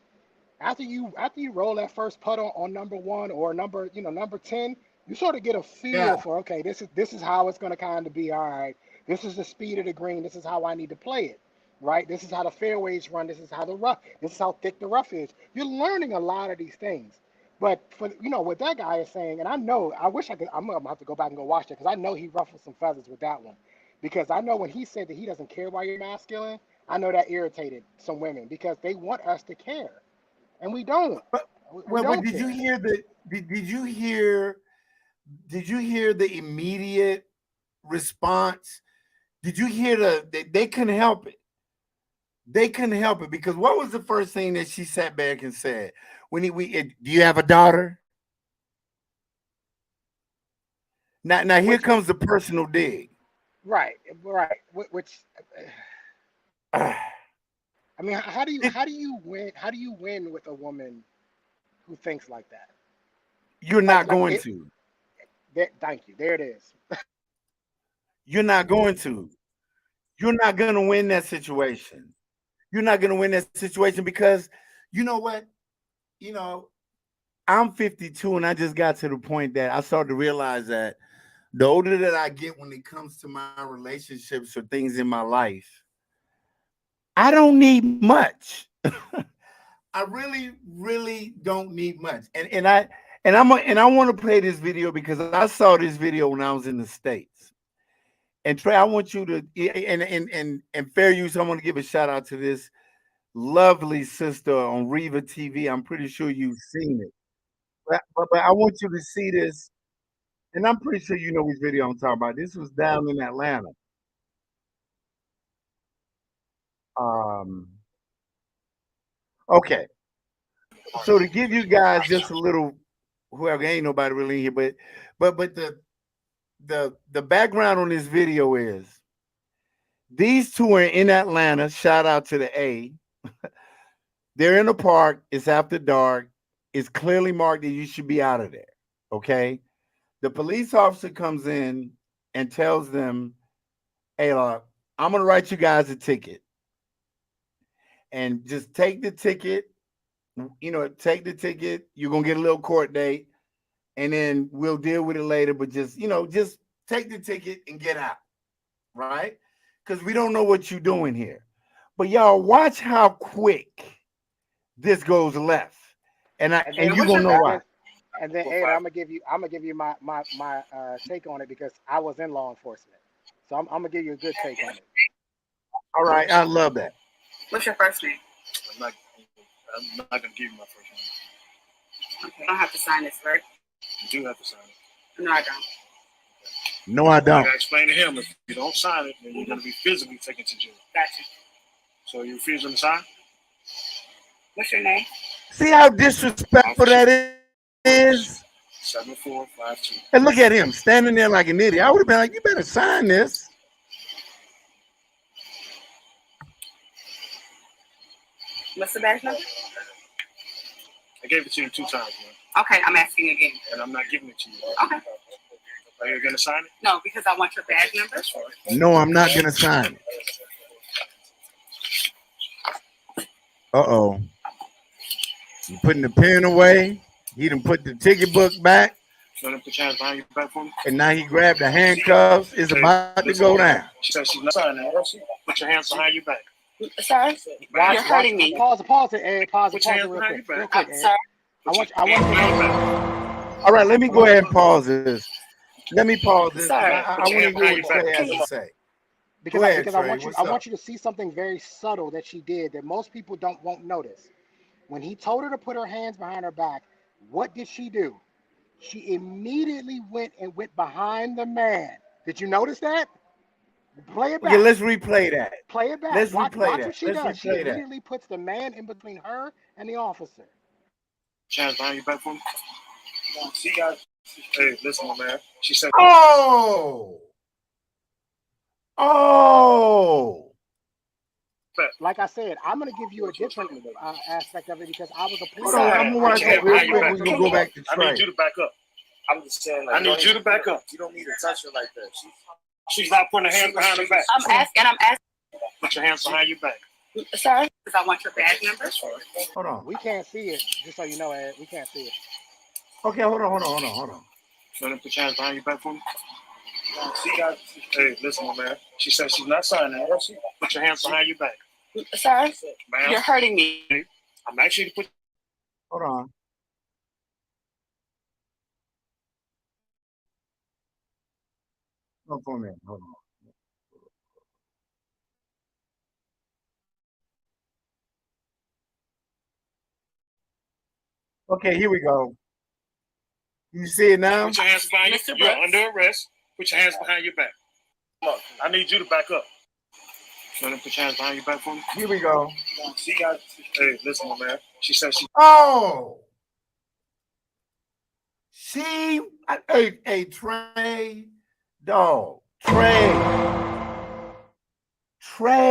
after you roll that first putt on number 1 or number 10, you sort of get a feel for, okay, this is how it's going to kind of be. All right, this is the speed of the green. This is how I need to play it. Right? This is how the fairways run. This is how thick the rough is. You're learning a lot of these things. But for what that guy is saying, and I'm gonna have to go back and go watch it because I know he ruffled some feathers with that one. Because I know when he said that he doesn't care why you're masculine, I know that irritated some women because they want us to care, and we don't. But did you hear the immediate response? Did you hear they couldn't help it? They couldn't help it because what was the first thing that she sat back and said? Do you have a daughter? Now here comes the personal dig. Right. Which, I mean, how do you win with a woman who thinks like that? You're not going to. Thank you. There it is. You're not going to. You're not going to win that situation. You're not going to win that situation because you know what? I'm 52 and I just got to the point that I started to realize that the older that I get when it comes to my relationships or things in my life, I don't need much. I really, really don't need much. And I want to play this video because I saw this video when I was in the States. And Trey, I want you to and fair use. I want to give a shout out to this lovely sister on Reva TV. I'm pretty sure you've seen it. But I want you to see this. And I'm pretty sure you know which video I'm talking about. This was down in Atlanta. Okay. So to give you guys just a little, whoever, ain't nobody really in here, but the background on this video is these two are in Atlanta. Shout out to the A. They're in a park. It's after dark. It's clearly marked that you should be out of there. Okay. The police officer comes in and tells them, hey, I'm going to write you guys a ticket. And just take the ticket. Take the ticket. You're going to get a little court date. And then we'll deal with it later. But just take the ticket and get out. Right? Because we don't know what you're doing here. But y'all, watch how quick this goes left. And you're going to know why. And then, Ed, I'm gonna give you my take on it because I was in law enforcement, so I'm gonna give you a good take on it. All right, I love that. What's your first name? I'm not gonna give you my first name. Okay, I don't have to sign this, right? You do have to sign it. No, I don't. No, I don't. I gotta explain to him if you don't sign it, then you're gonna be physically taken to jail. Gotcha. So you refusing to sign? What's your name? See how disrespectful that is? 7452. And look at him standing there like an idiot. I would have been like, you better sign this. What's the badge number? I gave it to you 2 times, man. Okay, I'm asking again. And I'm not giving it to you. Okay. Are you gonna sign it? No, because I want your badge number. That's fine. No, I'm not gonna sign it. Uh-oh. You putting the pen away. He done put the ticket book back. So then put your hands behind your back for me. And now he grabbed the handcuffs. It's about to go down. She said she's not signing. Put your hands behind your back. Sorry? You're hurting me. Pause it, Ed. Pause it real quick. Sorry. I want you. All right, let me go ahead and pause this. Let me pause this. Sorry. I want to hear what Trey has to say. Because I want you to see something very subtle that she did that most people won't notice. When he told her to put her hands behind her back, What did she do? She immediately went behind the man. Did you notice that? Play it back. Okay, let's replay that. Play it back. Let's Watch replay what that. she Let's does. She replay that. immediately puts the man in between her and the officer. Chance behind your back for me. See, guys. Hey, listen, my man. She said. Oh. Like I said, I'm going to give you a different aspect of it because I was a police officer. I'm going to watch that real quick. We're going to go back to Trey. I need you to back up. I'm just saying, like, I need you to back up. You don't need to touch her like that. She's not putting her hands behind her back. I'm asking. Put your hands behind your back. Sir, because I want your badge number. Hold on. We can't see it, just so you know, Ed. We can't see it. Okay, hold on. Let him put your hands behind your back for me. See, guys. Hey, listen, my man. She said she's not signing. Put your hands behind your back. Sir, ma'am, you're hurting me. I'm actually put. Hold on. Hold on. Hold on. Okay, here we go. You see it now? Put your hands behind your back. You're under arrest. Put your hands behind your back. Look, I need you to back up. Let him put your hands behind your back for me. Here we go. See, guys. Hey, listen, my man. She said she. Oh. Hey, Trey. Dog. Trey,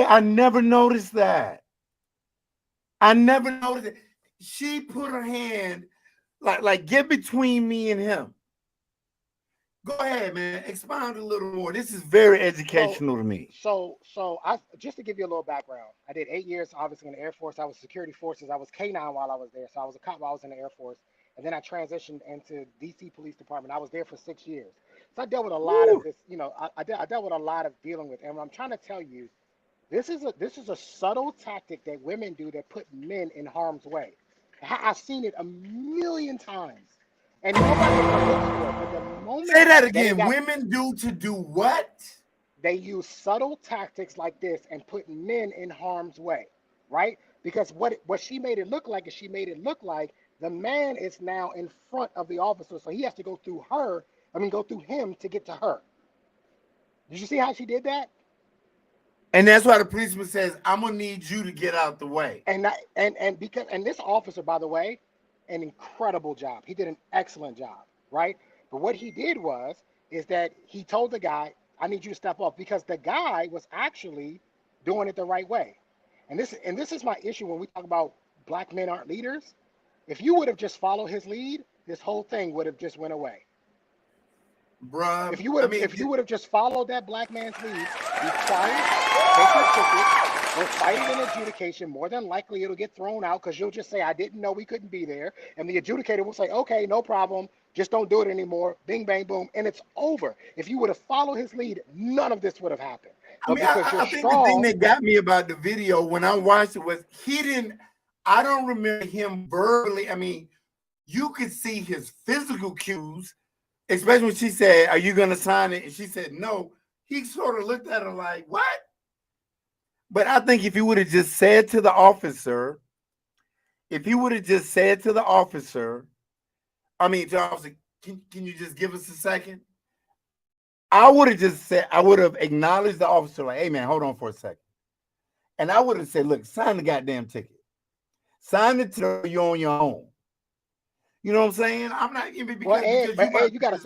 I never noticed that. I never noticed it. She put her hand like get between me and him. Go ahead, man. Expound a little more. This is very educational to me. So I just to give you a little background. I did 8 years, obviously, in the Air Force. I was security forces. I was K9 while I was there. So I was a cop while I was in the Air Force. And then I transitioned into DC Police Department. I was there for 6 years. So I dealt with a lot of this, I dealt with a lot of dealing with. And what I'm trying to tell you, this is a subtle tactic that women do that put men in harm's way. I've seen it a million times. And nobody looks for it. But the moment say that again. Women do what? They use subtle tactics like this and put men in harm's way, right? Because what she made it look like is she made it look like the man is now in front of the officer, so he has to go through him to get to her. Did you see how she did that? And that's why the policeman says, "I'm gonna need you to get out the way." And this officer, by the way, an incredible job. He did an excellent job, right? But what he did is that he told the guy, "I need you to step up," because the guy was actually doing it the right way. And this is my issue when we talk about black men aren't leaders. If you would have just followed his lead, this whole thing would have just went away. Bruh, if you would have just followed that black man's lead, be quiet, take your ticket, go fight it in adjudication. More than likely, it'll get thrown out because you'll just say, "I didn't know we couldn't be there," and the adjudicator will say, "Okay, no problem. Just don't do it anymore." Bing, bang, boom, and it's over. If you would have followed his lead, none of this would have happened. But I think the thing that got me about the video when I watched it was I don't remember him verbally. I mean, you could see his physical cues, especially when she said, "Are you going to sign it?" And she said, "No." He sort of looked at her like, "What?" But I think if he would have just said to the officer, can you just give us a second? I would have just said, I would have acknowledged the officer like, "Hey, man, hold on for a second." And I would have said, "Look, sign the goddamn ticket. Sign it to you on your own." You know what I'm saying? I'm not even because you gotta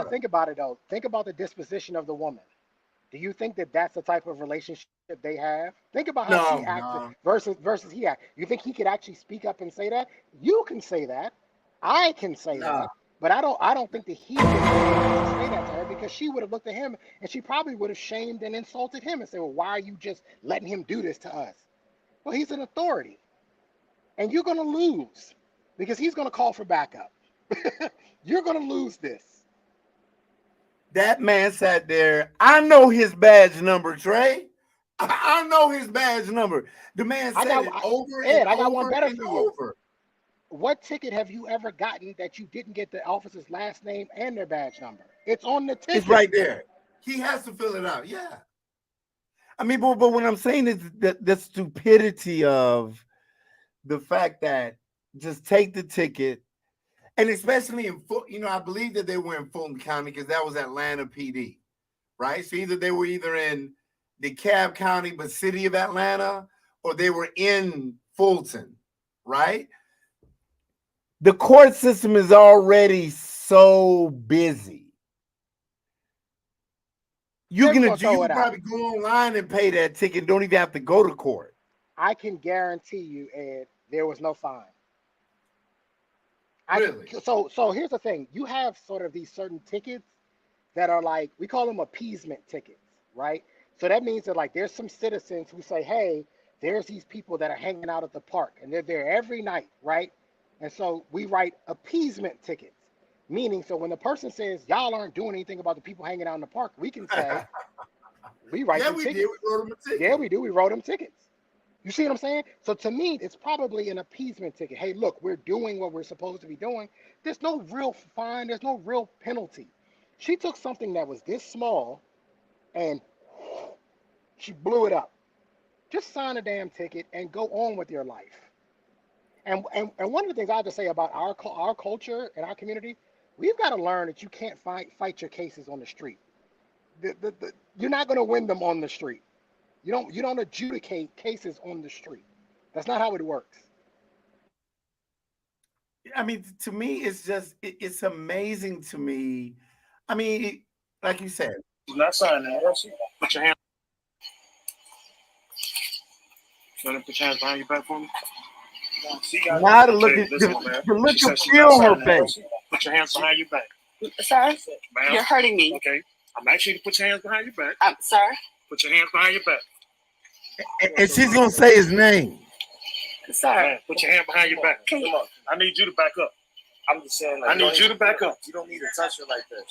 think about it though. Think about the disposition of the woman. Do you think that that's the type of relationship they have? Think about how she acted versus he acted. You think he could actually speak up and say that? You can say that. I can say that. But I don't think that he would say that to her because she would have looked at him and she probably would have shamed and insulted him and said, "Well, why are you just letting him do this to us?" Well, he's an authority. And you're going to lose because he's going to call for backup. You're going to lose this. That man sat there. I know his badge number, Trey. I know his badge number. The man said it over and over. I got one better for you. Over. What ticket have you ever gotten that you didn't get the officer's last name and their badge number? It's on the ticket. It's right there. He has to fill it out. Yeah. I mean, but what I'm saying is that the stupidity of the fact that just take the ticket. And especially in, I believe that they were in Fulton County because that was Atlanta PD, right? So they were either in DeKalb County, but city of Atlanta, or they were in Fulton, right? The court system is already so busy. You can probably go online and pay that ticket. Don't even have to go to court. I can guarantee you, Ed, there was no fine. Really? So here's the thing. You have sort of these certain tickets that are like, we call them appeasement tickets, right? So that means that like there's some citizens who say, hey, there's these people that are hanging out at the park and they're there every night, right? And so we write appeasement tickets, meaning so when the person says y'all aren't doing anything about the people hanging out in the park, we can say we write them tickets. Did. We wrote them a ticket. Yeah, we do. We wrote them tickets. You see what I'm saying? So to me, it's probably an appeasement ticket. Hey, look, we're doing what we're supposed to be doing. There's no real fine. There's no real penalty. She took something that was this small and she blew it up. Just sign a damn ticket and go on with your life. And one of the things I have to say about our culture and our community, we've got to learn that you can't fight your cases on the street. You're not going to win them on the street. You don't adjudicate cases on the street. That's not how it works. I mean, to me, it's amazing to me. I mean, like you said, not signing. Put your hand. Put your hands behind your back for me. Now to look at the feel her face. Put your hands behind your back. Sir, you're hurting me. Okay, I'm asking you to put your hands behind your back. Sir. Put your hands behind your back. And she's gonna say his name. Sir. Man, put your hand behind your back. Come on. I need you to back up. I'm just saying. Like, I need you to back up. You don't need to touch her like that.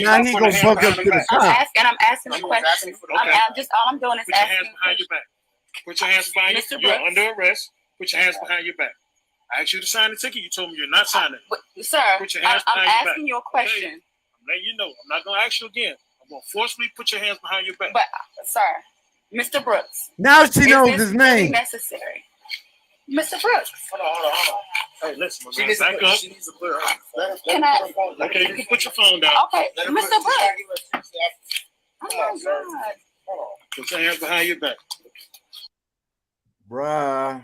Now he gonna fuck up to the side. I'm asking a question. All I'm doing is put your hands behind your back. Put your hands behind your back. You're under arrest. Put your hands behind your back. I asked you to sign the ticket. You told me you're not signing. Sir, put your hands behind I'm your asking you a question. Okay. I'm letting you know. I'm not gonna ask you again. I'm gonna forcefully put your hands behind your back. But, sir, Mr. Brooks. Now she knows his name. Necessary. Mr. Brooks. Hold on. Hey, listen, she needs back up. She needs to put her. Can I? Okay, you can put your phone down. Okay, Mr. Brooks. Oh my God. Put your hands behind your back. Bruh.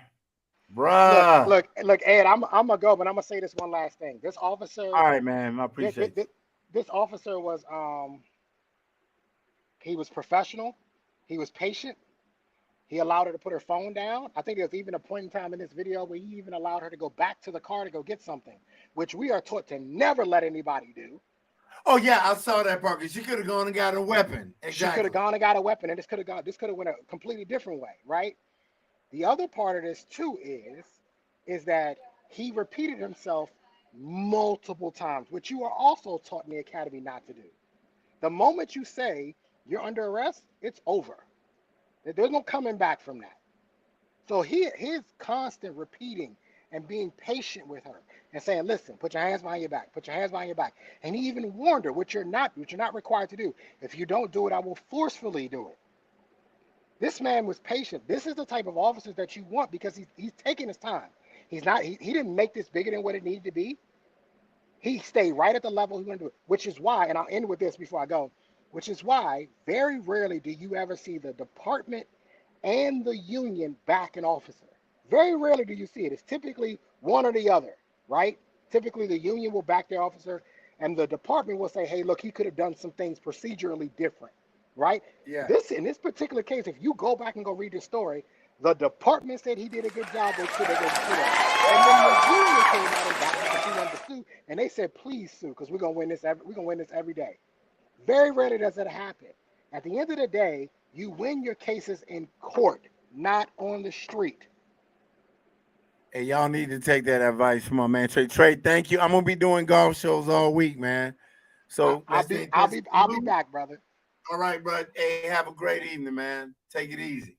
Look, Ed, I'm gonna go, but I'm gonna say this one last thing. This officer. All right, man. I appreciate it. This officer was he was professional, he was patient, he allowed her to put her phone down. I think there's even a point in time in this video where he even allowed her to go back to the car to go get something, which we are taught to never let anybody do. Oh yeah, I saw that part because she could have gone and got a weapon. Exactly. She could have gone and got a weapon, and this could have went a completely different way, right? The other part of this too is that he repeated himself multiple times, which you are also taught in the academy not to do. The moment you say you're under arrest, it's over. There's no coming back from that. So his constant repeating and being patient with her and saying, listen, put your hands behind your back, put your hands behind your back. And he even warned her, which you're not required to do. If you don't do it, I will forcefully do it. This man was patient. This is the type of officers that you want because he's taking his time. He didn't make this bigger than what it needed to be. He stayed right at the level he wanted to do it, which is why, and I'll end with this before I go, which is why very rarely do you ever see the department and the union back an officer. Very rarely do you see it. It's typically one or the other, right? Typically the union will back their officer and the department will say, hey, look, he could have done some things procedurally different. Right? Yeah. In this particular case, if you go back and go read the story, the department said he did a good job. They should have done it. And then the union came out and backed because she wanted to sue, and they said, "Please sue, because we're gonna win this. We're gonna win this every day." Very rarely does that happen. At the end of the day, you win your cases in court, not on the street. Hey, y'all need to take that advice from my man Trey. Trey, thank you. I'm gonna be doing golf shows all week, man. So I'll be back, brother. All right, bud. Hey, have a great evening, man. Take it easy.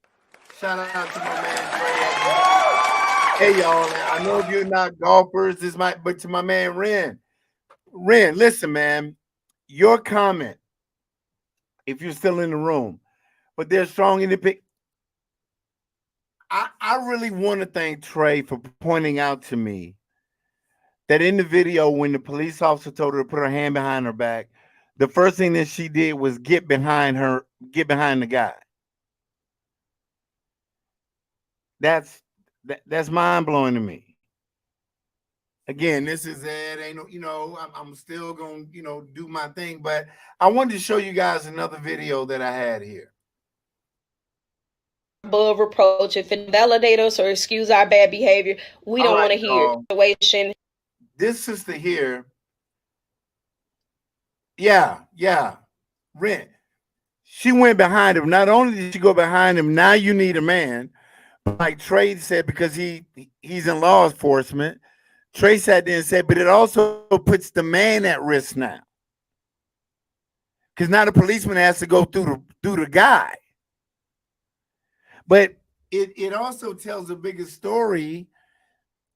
Shout out to my man Trey. Hey, y'all. I know if you're not golfers, but to my man Ren. Ren, listen, man. Your comment, if you're still in the room, but they're strong in the pick. I really want to thank Trey for pointing out to me that in the video, when the police officer told her to put her hand behind her back, the first thing that she did was get behind the guy. That's mind blowing to me. Again, this is it. Ain't no, you know, I'm still gonna, you know, do my thing, but I wanted to show you guys another video that I had here. Above reproach, if it validate us or excuse our bad behavior, we don't want to hear situation. This sister here, yeah, Rent. She went behind him. Not only did she go behind him, now you need a man. Like Trey said, because he's in law enforcement. Trey sat there and said, but it also puts the man at risk now. Because now the policeman has to go through the guy. But it also tells a bigger story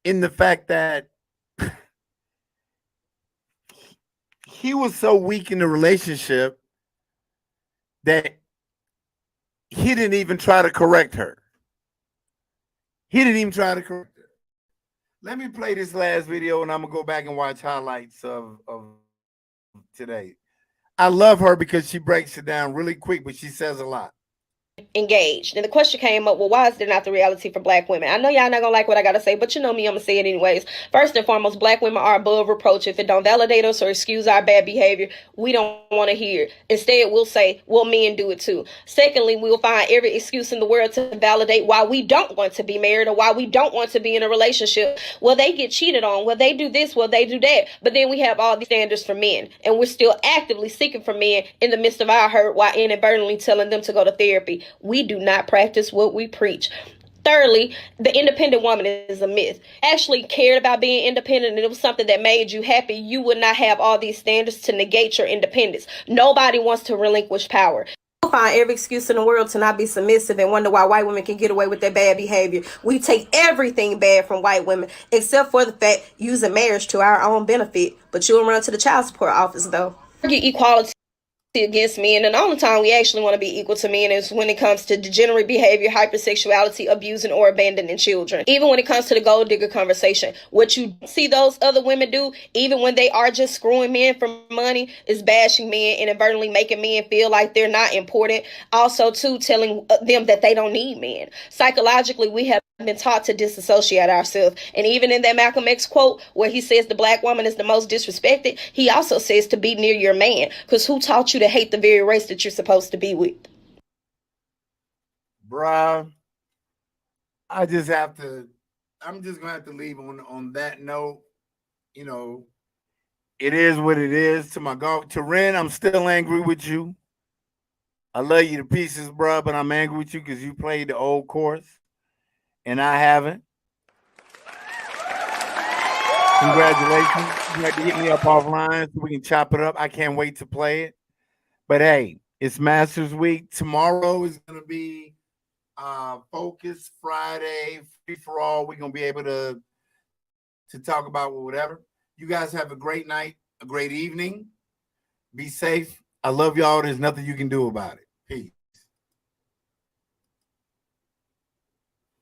in the fact that he was so weak in the relationship that he didn't even try to correct her. He didn't even try to correct her. Let me play this last video and I'm going to go back and watch highlights of today. I love her because she breaks it down really quick, but she says a lot. Engaged. And the question came up, well, why is there not the reality for Black women? I know y'all not gonna like what I gotta say, but you know me, I'm gonna say it anyways. First and foremost, Black women are above reproach. If it don't validate us or excuse our bad behavior, we don't want to hear it. Instead, we'll say, well, men do it too. Secondly, we'll find every excuse in the world to validate why we don't want to be married or why we don't want to be in a relationship. Well, they get cheated on. Well, they do this. Well, they do that. But then we have all these standards for men, and we're still actively seeking for men in the midst of our hurt while inadvertently telling them to go to therapy. We do not practice what we preach. Thirdly, the independent woman is a myth. Actually cared about being independent and it was something that made you happy, you would not have all these standards to negate your independence. Nobody wants to relinquish power. You'll find every excuse in the world to not be submissive and wonder why white women can get away with their bad behavior. We take everything bad from white women, except for the fact using marriage to our own benefit. But you'll run to the child support office, though. Argue equality against men, and the only time we actually want to be equal to men is when it comes to degenerate behavior, hypersexuality, abusing or abandoning children. Even when it comes to the gold digger conversation, what you see those other women do, even when they are just screwing men for money, is bashing men and inadvertently making men feel like they're not important. Also, too, telling them that they don't need men. Psychologically, we have been taught to disassociate ourselves. And even in that Malcolm X quote where he says the Black woman is the most disrespected, he also says to be near your man, because who taught you to hate the very race that you're supposed to be with? Bruh, I'm just gonna have to leave on that note. You know, it is what it is. To my golf, to Ren, I'm still angry with you. I love you to pieces, bruh, but I'm angry with you because you played the old course and I haven't. Congratulations. You had to hit me up offline so we can chop it up. I can't wait to play it. But hey, it's Masters Week. Tomorrow is going to be Focus Friday, free for all. We're going to be able to talk about whatever. You guys have a great night, a great evening. Be safe. I love y'all. There's nothing you can do about it. Peace.